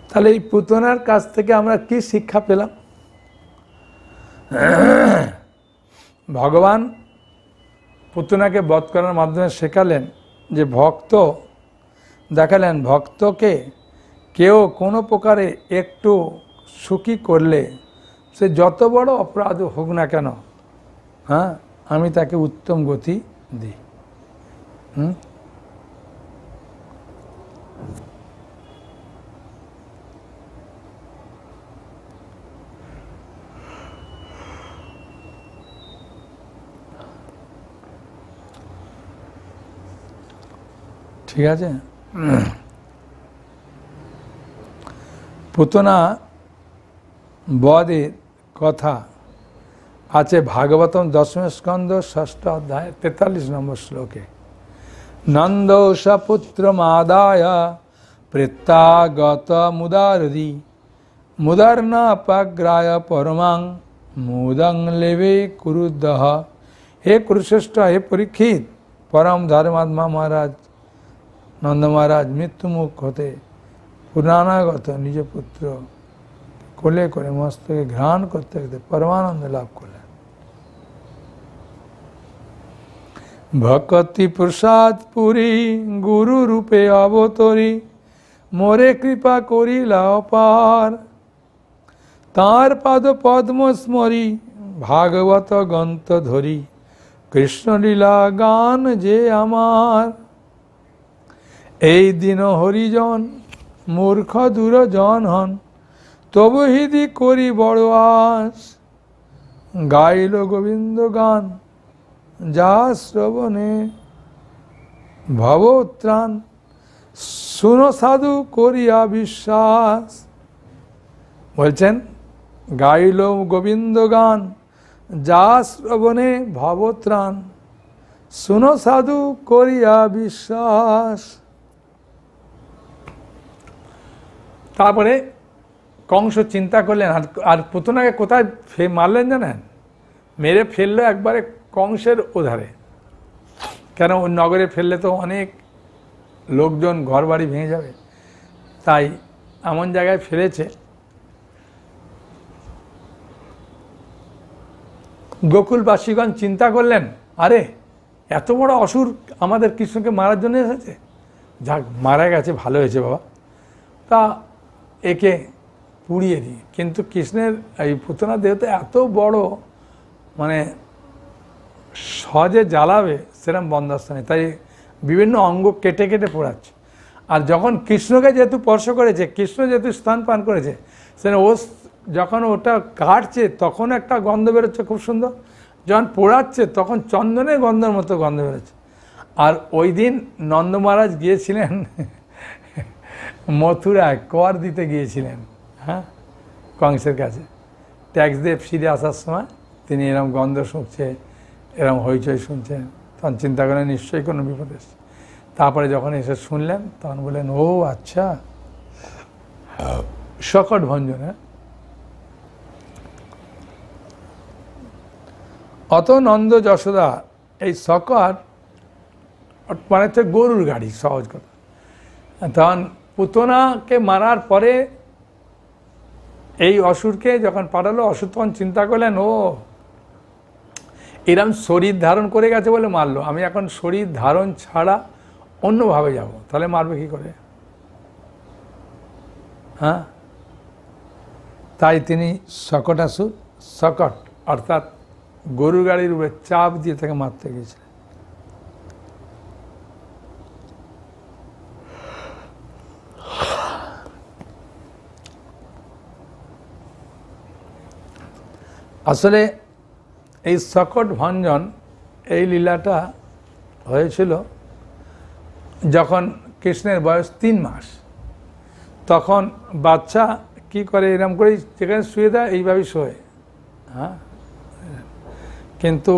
তাহলে এই পুতনার কাছ থেকে আমরা কি শিক্ষা পেলাম? ভগবান পুতনাকে বধ করার মাধ্যমে শেখালেন যে দেখালেন ভক্তকে কেউ কোনো প্রকারে একটু সুখী করলে সে যত বড় অপরাধ হোক না কেন, হ্যাঁ, আমি তাকে উত্তম গতি দিই। ঠিক আছে। পুতনা বধের কথা আছে ভাগবতম 10ম স্কন্ধ 6ষ্ঠ অধ্যায় 43 নম্বর শ্লোকে। নন্দ সপুত্রমাদায় প্রত্যাগত মুদারদি মুদার্নাপাগ্রায় পরমাং মুদং লেবে কুরুদহ। হে কুরুশ্রেষ্ঠ, হে পরীক্ষিত, পরম ধর্মাত্মা মহারাজ নন্দ মহারাজ মৃত্যুমুখ হতে পুরাণাগত নিজ পুত্র কোলে করে মস্তকে ঘ্রাণ করতে করতে পরমানন্দ লাভ করলেন। ভক্তি প্রসাদ পুরী গুরু রূপে অবতরী মোরে কৃপা করিলা অপার। তাঁর পাদ পদ্ম স্মরি ভাগবত গ্রন্থ ধরি কৃষ্ণলীলা গান যে আমার। এই দিন হরিজন মূর্খ দুরজন হন তবু হৃদি করি বড় আস। গাইল গোবিন্দ গান যা শ্রবণে ভবত্রাণ শুনো সাধু করিয়া বিশ্বাস। বলছেন গাইল গোবিন্দ গান যা শ্রবণে ভবত্রাণ শুনো সাধু করিয়া বিশ্বাস। তারপরে কংস চিন্তা করলেন, আর পুতনাকে কোথায় মারলেন জানেন? মেরে ফেললো একবারে কংসের ওধারে। কেন, ওই নগরে ফেললে তো অনেক লোকজন ঘর বাড়ি ভেঙে যাবে, তাই এমন জায়গায় ফেলেছে। গোকুলবাসীগণ চিন্তা করলেন, আরে এত বড় অসুর আমাদের কৃষ্ণকে মারার জন্য এসেছে, যাক মারা গেছে, ভালো হয়েছে বাবা, তা একে পুড়িয়ে দিই। কিন্তু কৃষ্ণের এই পুতনা দেহতে এত বড়, মানে সহজে জ্বালাবে সেরকম বন্দোবস্ত নেই, তাই বিভিন্ন অঙ্গ কেটে কেটে পোড়াচ্ছে। আর যখন কৃষ্ণকে যেহেতু স্পর্শ করেছে, কৃষ্ণ যেহেতু স্থান পান করেছে, সেখানে ও যখন ওটা কাটছে তখন একটা গন্ধ বেরোচ্ছে খুব সুন্দর, যখন পোড়াচ্ছে তখন চন্দনের গন্ধের মতো গন্ধ বেরোচ্ছে। আর ওই দিন নন্দ মহারাজ গিয়েছিলেন মথুরায়, কর দিতে গিয়েছিলেন, হ্যাঁ, কংসের কাছে ট্যাক্স দিয়ে ফিরে আসার সময় তিনি এরম গন্ধ শুনছে, এরম হইচই শুনছেন, তখন চিন্তা করেন নিশ্চয়ই কোনো বিপদ এসছে। তারপরে যখন এসে শুনলেন তখন বললেন, ও আচ্ছা, শকট ভঞ্জন। অত নন্দ যশোদা, এই শকট মানে হচ্ছে গরুর গাড়ি, সহজ কথা। তখন পুতনাকে মারার পরে এই অসুরকে যখন পাঠালো, অসুর তখন চিন্তা করলেন, ও এরম শরীর ধারণ করে গেছে বলে মারলো, আমি এখন শরীর ধারণ ছাড়া অন্যভাবে যাব, তাহলে মারবে কী করে? হ্যাঁ, তাই তিনি শকটাসুর, শকট অর্থাৎ গরু গাড়ির উপরে চাপ দিয়ে তাকে মারতে গিয়েছিলেন। আসলে এই শকট ভঞ্জন এই লীলাটা হয়েছিল যখন কৃষ্ণের বয়স 3 মাস। তখন বাচ্চা কি করে, এরম করে যেখানে শুয়ে দেয় এইভাবেই শোয়। হ্যাঁ, কিন্তু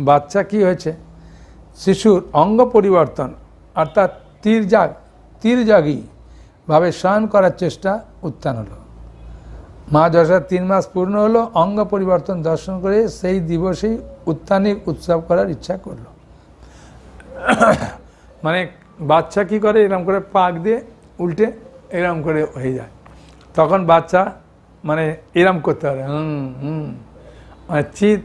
বাচ্চা কি হয়েছে, শিশুর অঙ্গ পরিবর্তন অর্থাৎ তীরজাগী ভাবে শয়ন করার চেষ্টা উত্থান হলো। মা যশোদার 3 মাস পূর্ণ হলো, অঙ্গ পরিবর্তন দর্শন করে সেই দিবসেই উত্থানিক উৎসব করার ইচ্ছা করলো। মানে বাচ্চা কি করে, এরম করে পাক দিয়ে উল্টে এরম করে হয়ে যায়। তখন বাচ্চা মানে এরম করতে পারে, মানে চিত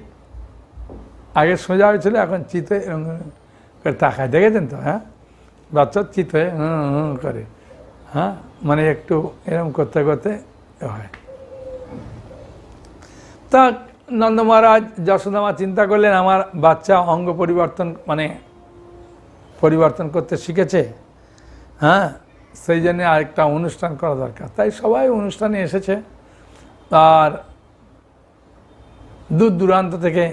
আগে সোজা হয়েছিল, এখন চিত হয়ে এরম করে তাকায়, দেখেছেন তো? হ্যাঁ, বাচ্চা চিত হয়ে করে, হ্যাঁ, মানে একটু এরম করতে করতে হয়। তা নন্দ মহারাজ যশোদামা চিন্তা করলেন আমার বাচ্চা অঙ্গ পরিবর্তন করতে শিখেছে, হ্যাঁ, সেই জন্য আরেকটা অনুষ্ঠান করা দরকার। তাই সবাই অনুষ্ঠানে এসেছে। আর দূর দূরান্ত থেকে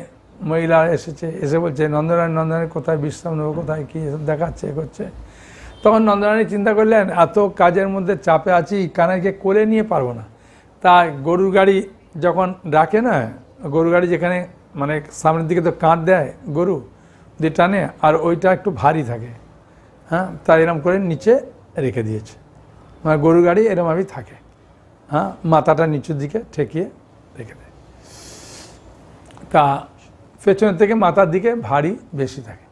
মহিলা এসেছে, এসে বলছে নন্দরানী কোথায় বিশ্রাম নেবো, কোথায় কী দেখাচ্ছে করছে। তখন নন্দরানী চিন্তা করলেন এত কাজের মধ্যে চাপে আছি, কানাইকে কোলে নিয়ে পারবো না। তাই গরুর গাড়ি যখন ডাকে না, গরু গাড়ি যেখানে মানে সামনের দিকে তো কাঁধ দেয় গরু দিয়ে টানে, আর ওইটা একটু ভারী থাকে, হ্যাঁ, তাই এরম করে নিচে রেখে দিয়েছে। মানে গরু গাড়ি এরমভাবেই থাকে, হ্যাঁ, মাথাটা নিচুর দিকে ঠেকিয়ে রেখে দেয়। তা পেছনের থেকে মাথার দিকে ভারী বেশি থাকে,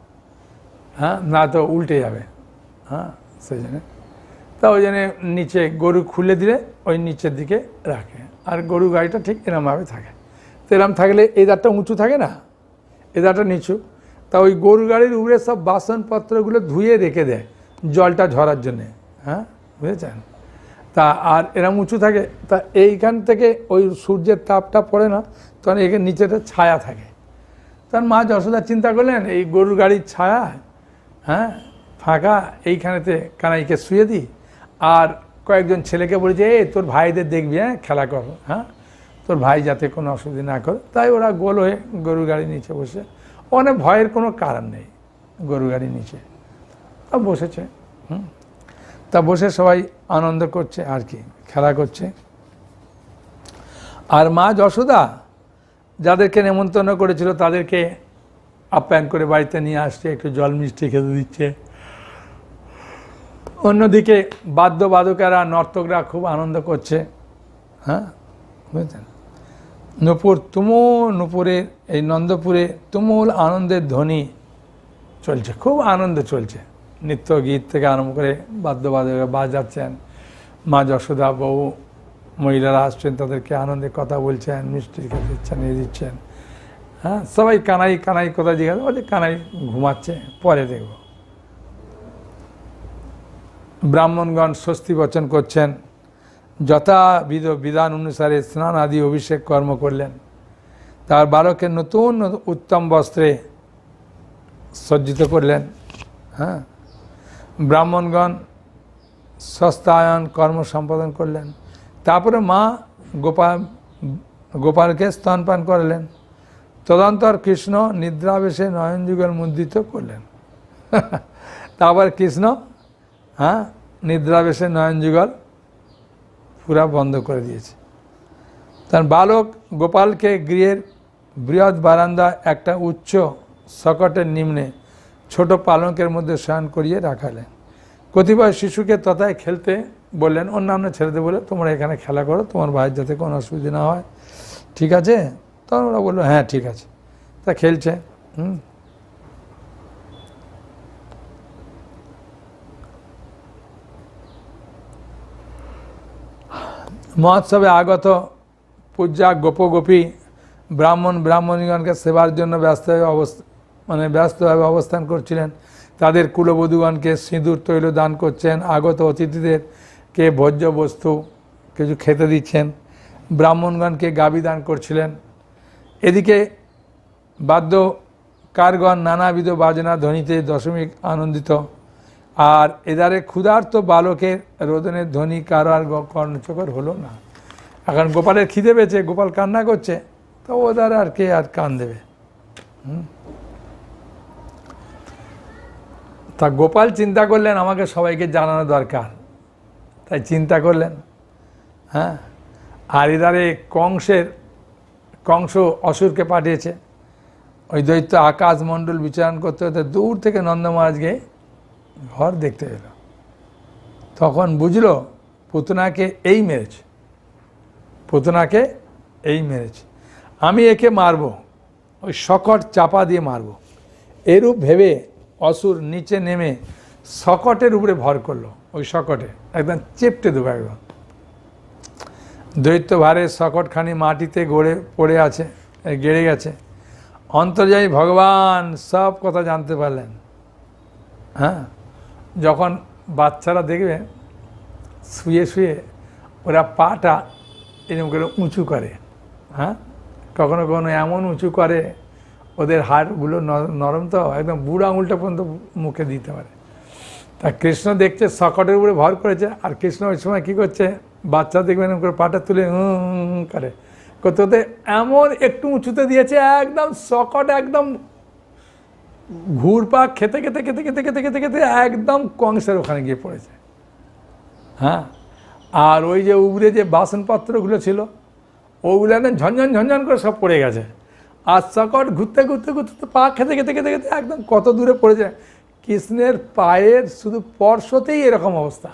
হ্যাঁ, না তো উল্টে যাবে, হ্যাঁ, সেই জন্যে। তা ওই জন্যে নিচে গরু খুলে দিলে ওই নিচের দিকে রাখে, আর গরু গাড়িটা ঠিক এরমভাবে থাকে। তো এরম থাকলে এই দাঁতটা উঁচু থাকে না, এই দাঁতটা নিচু। তা ওই গরু গাড়ির উপরে সব বাসনপত্রগুলো ধুয়ে রেখে দেয় জলটা ঝরার জন্যে, হ্যাঁ, বুঝেছেন? তা আর এরম উঁচু থাকে, তা এইখান থেকে ওই সূর্যের তাপটা পড়ে না, তখন এখানে নিচেটা ছায়া থাকে। তখন মা যশোদা চিন্তা করলেন এই গরুর গাড়ির ছায়া, হ্যাঁ, ফাঁকা, এইখানেতে কানাইকে শুয়ে দিই। আর কয়েকজন ছেলেকে বলেছে তোর ভাইদের দেখবি, হ্যাঁ, খেলা কর, হ্যাঁ, তোর ভাই যাতে কোনো অসুবিধা না করে। তাই ওরা গোল হয়ে গরুর গাড়ির নিচে বসে, ওখানে ভয়ের কোনো কারণ নেই, গরু গাড়ির নিচে তা বসেছে। তা বসে সবাই আনন্দ করছে আর কি, খেলা করছে। আর মা যশোদা যাদেরকে নেমন্তন্ন করেছিল তাদেরকে আপ্যায়ন করে বাড়িতে নিয়ে আসছে, একটু জল মিষ্টি খেতে দিচ্ছে। অন্যদিকে বাদ্যবাদকেরা নর্তকরা খুব আনন্দ করছে, হ্যাঁ, বুঝলেন? নূপুরের এই নন্দপুরে তুমুল আনন্দের ধ্বনি চলছে, খুব আনন্দ চলছে। নৃত্য গীত থেকে আরম্ভ করে বাদ্যবাদকরা বাজাচ্ছেন, মা যশোদা বহু মহিলারা আসছেন, তাদেরকে আনন্দে কথা বলছেন, মিষ্টি খেতে দিচ্ছেন, নিয়ে দিচ্ছেন, হ্যাঁ। সবাই কানাই কানাই কথা জিজ্ঞাসা বলে, কানাই ঘুমাচ্ছে, পরে দেখব। ব্রাহ্মণগণ স্বস্তি বচন করছেন, যথাবিধ বিধান অনুসারে স্নান আদি অভিষেক কর্ম করলেন। তার বালককে নতুন উত্তম বস্ত্রে সজ্জিত করলেন, হ্যাঁ। ব্রাহ্মণগণ সস্তায়ন কর্ম সম্পাদন করলেন। তারপরে মা গোপালকে স্তনপান করলেন। তদন্তর কৃষ্ণ নিদ্রাবেশে নয়ন যুগল মুদ্রিত করলেন। তারপর কৃষ্ণ, হ্যাঁ, নিদ্রাবেশে নয়ন যুগল পুরা বন্ধ করে দিয়েছে। তার বালক গোপালকে গৃহের বৃহৎ বারান্দা একটা উচ্চ শকটের নিম্নে ছোট পালঙ্কের মধ্যে শয়ন করিয়ে রাখালেন। কতিপয় শিশুকে তথায় খেলতে বললেন, অন্যান্য ছেলেদের বলে তোমরা এখানে খেলা করো, তোমার ভাইয়ের যাতে কোনো অসুবিধা না হয়, ঠিক আছে? তখন ওরা বললো হ্যাঁ ঠিক আছে। তা খেলছে। মহোৎসবে আগত পূজা গোপগোপী ব্রাহ্মণীগণকে সেবার জন্য ব্যস্তভাবে অবস্থান করছিলেন। তাদের কুলবধূগণকে সিঁদুর তৈল দান করছেন, আগত অতিথিদেরকে ভোজ্য বস্তু কিছু খেতে দিচ্ছেন। ব্রাহ্মণগণকে গাভী দান করছিলেন। এদিকে বাদ্যকারগণ নানাবিধ বাজনা ধ্বনিতে দশমিক আনন্দিত, আর এদারে ক্ষুধার্ত বালকের রোদনের ধ্বনি কারো আর কর্ণচকর হলো না। এখন গোপালের খিদে পেয়েছে, গোপাল কান্না করছে, তো ওদের আর কে আর কান দেবে। তা গোপাল চিন্তা করলেন আমাকে সবাইকে জানানো দরকার, তাই চিন্তা করলেন। হ্যাঁ, আর এদারে কংস অসুরকে পাঠিয়েছে। ওই দৈত্য আকাশমণ্ডল বিচারণ করতে করতে দূর থেকে নন্দ মহারাজকে ঘর দেখতে পেল। তখন বুঝলো পুতনাকে এই মেরেছে, পুতনাকে এই মেরেছে, আমি একে মারব, ওই শকট চাপা দিয়ে মারব। এরূপ ভেবে অসুর নিচে নেমে শকটের উপরে ভর করলো। ওই শকটে একদম চেপটে দেবো একদম। দৈত্য ভারের শকটখানি মাটিতে পড়ে আছে, গেড়ে গেছে। অন্তর্যামী ভগবান সব কথা জানতে পারলেন। হ্যাঁ, যখন বাচ্চারা দেখবে শুয়ে শুয়ে ওরা পাটা এরকম করে উঁচু করে, হ্যাঁ, কখনো কখনো এমন উঁচু করে ওদের হাড়গুলো নরম, তো একদম বুড়ো আঙুলটা পর্যন্ত মুখে দিতে পারে। তা কৃষ্ণ দেখছে শকটের উপরে ভর করেছে, আর কৃষ্ণ ওই সময় কী করছে, বাচ্চা দেখবেন এরকম করে পাটা তুলে করে করতে করতে এমন একটু উঁচুতে দিয়েছে, একদম শকট একদম ঘুরপাক খেতে খেতে খেতে খেতে খেতে খেতে খেতে একদম কংসের ওখানে গিয়ে পড়েছে। হ্যাঁ, আর ওই যে উপরে যে বাসনপত্রগুলো ছিল ওগুলো একদম ঝনঝন ঝনঝন করে সব পড়ে গেছে। আর শকট ঘুরতে ঘুরতে ঘুরতে পা খেতে খেতে খেতে খেতে একদম কত দূরে পড়েছে। কৃষ্ণের পায়ের শুধু স্পর্শতেই এরকম অবস্থা।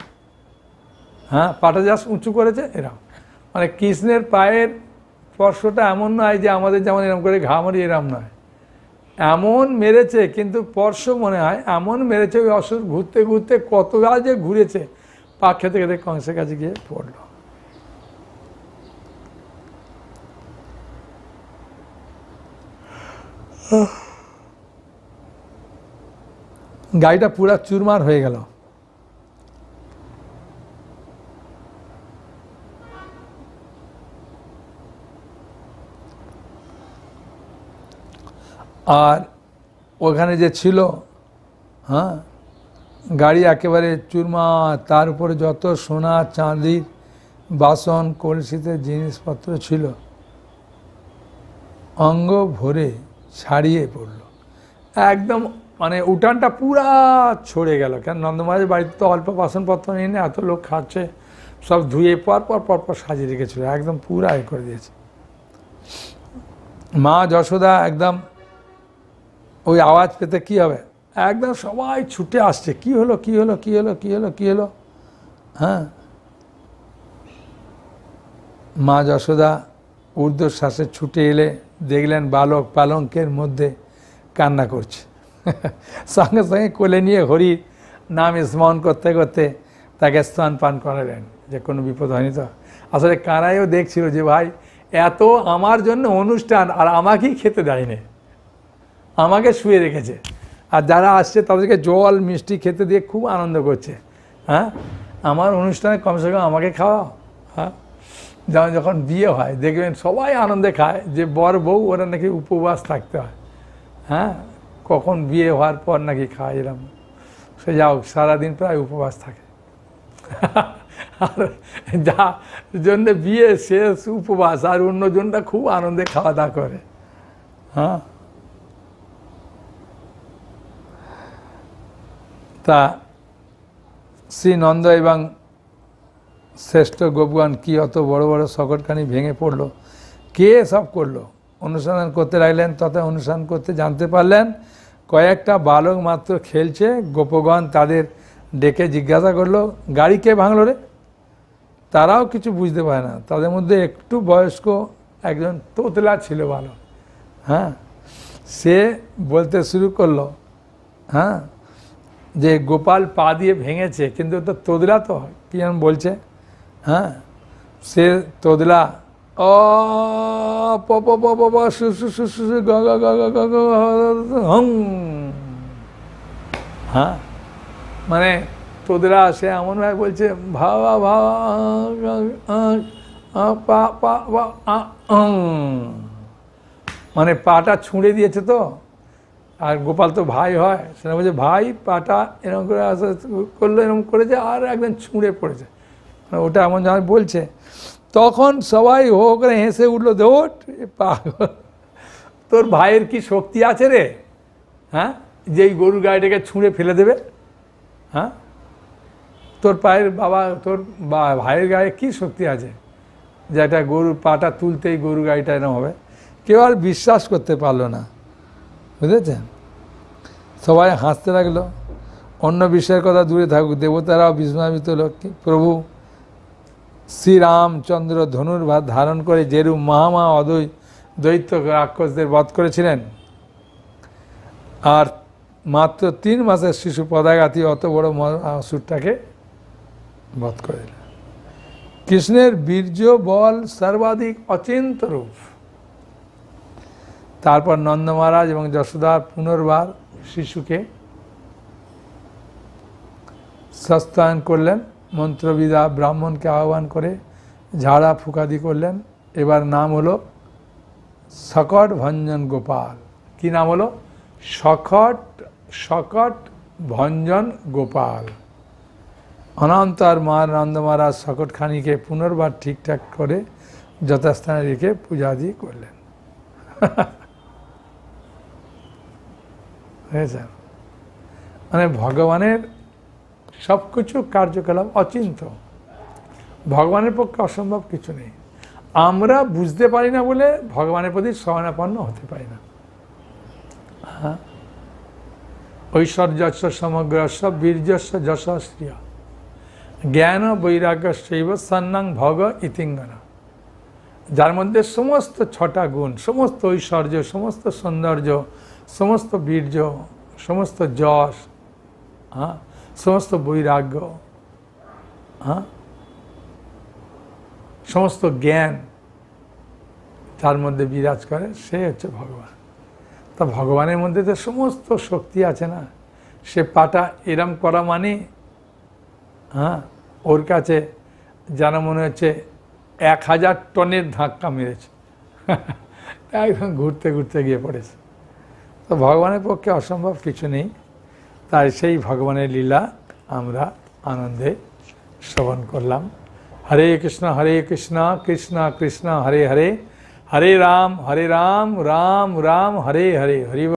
হ্যাঁ, পাটা যা উঁচু করেছে এরকম, মানে কৃষ্ণের পায়ের স্পর্শটা এমন নয় যে আমাদের যেমন এরকম করে ঘা মারি, এরকম নয়, এমন মেরেছে। কিন্তু স্পর্শ মনে হয় এমন মেরেছে, ওই অসুর ঘুরতে ঘুরতে কত গা যে ঘুরেছে, পা খেতে খেতে কংসের কাছে গিয়ে পড়ল। গাড়িটা পুরা চুরমার হয়ে গেল। আর ওখানে যে ছিল, হ্যাঁ, গাড়ি একেবারে চুরমার, তার উপরে যত সোনা চাঁদির বাসন কলসিতে জিনিসপত্র ছিল অঙ্গ ভরে ছাড়িয়ে পড়ল একদম, মানে উঠানটা পুরা ছড়ে গেল। কেন নন্দমহারাজের বাড়িতে তো অল্প বাসনপত্র নিয়ে না, এত লোক খাচ্ছে, সব ধুয়ে পর সাজিয়ে রেখেছিল, একদম পুরা এ করে দিয়েছে। মা যশোদা একদম ওই আওয়াজ পেতে কি হবে, একদম সবাই ছুটে আসছে, কি হলো কি হলো কি হলো কি হলো কি হলো। হ্যাঁ, মা যশোদা ঊর্ধ্বশ্বাসে ছুটে এলে দেখলেন বালক পালঙ্কের মধ্যে কান্না করছে। সঙ্গে সঙ্গে কোলে নিয়ে হরির নাম স্মরণ করতে করতে তাকে স্তন পান করালেন, যে কোনো বিপদ হয়নি তো। আসলে কানাইও দেখছিল যে ভাই এত আমার জন্য অনুষ্ঠান, আর আমাকেই খেতে দেয়নি, আমাকে শুয়ে রেখেছে, আর যারা আসছে তাদেরকে জল মিষ্টি খেতে দিয়ে খুব আনন্দ করছে। হ্যাঁ, আমার অনুষ্ঠানে কমসে কম আমাকে খাওয়া। হ্যাঁ, যেমন যখন বিয়ে হয় দেখবেন সবাই আনন্দে খায়, যে বর বউ ওরা নাকি উপবাস থাকতে হয়। হ্যাঁ, কখন বিয়ে হওয়ার পর নাকি খায় এরম, সে যাও সারাদিন প্রায় উপবাস থাকে। আর যার জন্যে বিয়ে শেষ উপবাস, আর অন্যজনটা খুব আনন্দে খাওয়া দাওয়া করে। হ্যাঁ, তা শ্রী নন্দ এবং শ্রেষ্ঠ গোপগণ কি অত বড় বড় শকটখানি ভেঙে পড়লো, কে সব করলো, অনুসন্ধান করতে লাগলেন। তথা অনুসন্ধান করতে জানতে পারলেন কয়েকটা বালক মাত্র খেলছে। গোপগণ তাদের ডেকে জিজ্ঞাসা করলো, গাড়ি কে ভাঙলো রে? তারাও কিছু বুঝতে পারে না। তাদের মধ্যে একটু বয়স্ক একজন তোতলা ছিল বালক। হ্যাঁ, সে বলতে শুরু করলো, হ্যাঁ, যে গোপাল পা দিয়ে ভেঙেছে, কিন্তু তো তোদলা তো কি যেন বলছে। হ্যাঁ, সে তোদলা ও প প প প প সু সু সু সু গ গ গ গ গ হং। হ্যাঁ, মানে তোদলা সে এমনভাবে বলছে ভাবা ভাবা পা পা পা মানে পাটা ছুঁড়ে দিয়েছে তো, আর গোপাল তো ভাই হয়, সেটা বলছে ভাই পাটা এরকম করে করলো, এরকম করেছে আর একদম ছুঁড়ে পড়েছে, মানে ওটা এমন যখন বলছে তখন সবাই হো করে হেসে উঠলো, দৌড় তোর ভাইয়ের কি শক্তি আছে রে, হ্যাঁ, যেই গরুর গাড়িটাকে ছুঁড়ে ফেলে দেবে, হ্যাঁ, তোর পায়ের বাবা, তোর ভাইয়ের গায়ে কি শক্তি আছে যে একটা গরুর পাটা তুলতেই গরু গাড়িটা এরকম হবে। কেউ আর বিশ্বাস করতে পারলো না, বুঝেছেন? সবাই হাসতে লাগলো। অন্য বিষয়ের কথা দূরে থাকুক, দেবতারাও বিস্ময়ান্বিত হলো। প্রভু শ্রীরামচন্দ্র ধনুর্ভার ধারণ করে যেরূপ মহামা দৈত্য রাক্ষসদের বধ করেছিলেন, আর মাত্র 3 মাসের শিশু পদাঘাতী অত বড় অসুরটাকে বধ করে দিলেন। কৃষ্ণের বীর্য বল সর্বাধিক অচিন্ত রূপ। তারপর নন্দ মহারাজ এবং যশোদা পুনর্বার শিশুকে সস্তায়ন করলেন, মন্ত্রবিদা ব্রাহ্মণকে আহ্বান করে ঝাড়া ফুকাদি করলেন। এবার নাম হলো সকট ভঞ্জন গোপাল। কি নাম হলো? সকট ভঞ্জন গোপাল। অনন্ত আর নন্দ মহারাজ সকটখানিকে পুনর্বার ঠিকঠাক করে যথাস্থানে রেখে পূজাদি করলেন। বুঝেছেন? মানে ভগবানের সব কিছু কার্যকলাপ অচিন্ত, ভগবানের পক্ষে অসম্ভব কিছু নেই। আমরা বুঝতে পারি না বলে ভগবানের প্রতি শরণাপন্ন হতে পারি না। হ্যাঁ, ঐশ্বর্যস্য সমগ্রস্য বীর্যস্য যশস্রিয়া জ্ঞান বৈরাগ্যস্যৈব সন্ন্যাং ভগ ইতিঙ্গনা। যার মধ্যে সমস্ত 6টা গুণ, সমস্ত ঐশ্বর্য, সমস্ত সৌন্দর্য, সমস্ত বীর্য, সমস্ত যশ, হ্যাঁ, সমস্ত বৈরাগ্য, হ্যাঁ, সমস্ত জ্ঞান তার মধ্যে বিরাজ করে, সে হচ্ছে ভগবান। তা ভগবানের মধ্যে তো সমস্ত শক্তি আছে না। সে পাটা এরম করা মানে, হ্যাঁ, ওর কাছে যেন মনে হচ্ছে 1000 টনের ধাক্কা মেরেছে, একদম ঘুরতে ঘুরতে গিয়ে পড়েছে। তো ভগবানের পক্ষে অসম্ভব কিছু নেই। তাই সেই ভগবানের লীলা আমরা আনন্দে শ্রবণ করলাম। হরে কৃষ্ণ কৃষ্ণ কৃষ্ণ হরে হরে, হরে রাম রাম রাম হরে হরে। হরি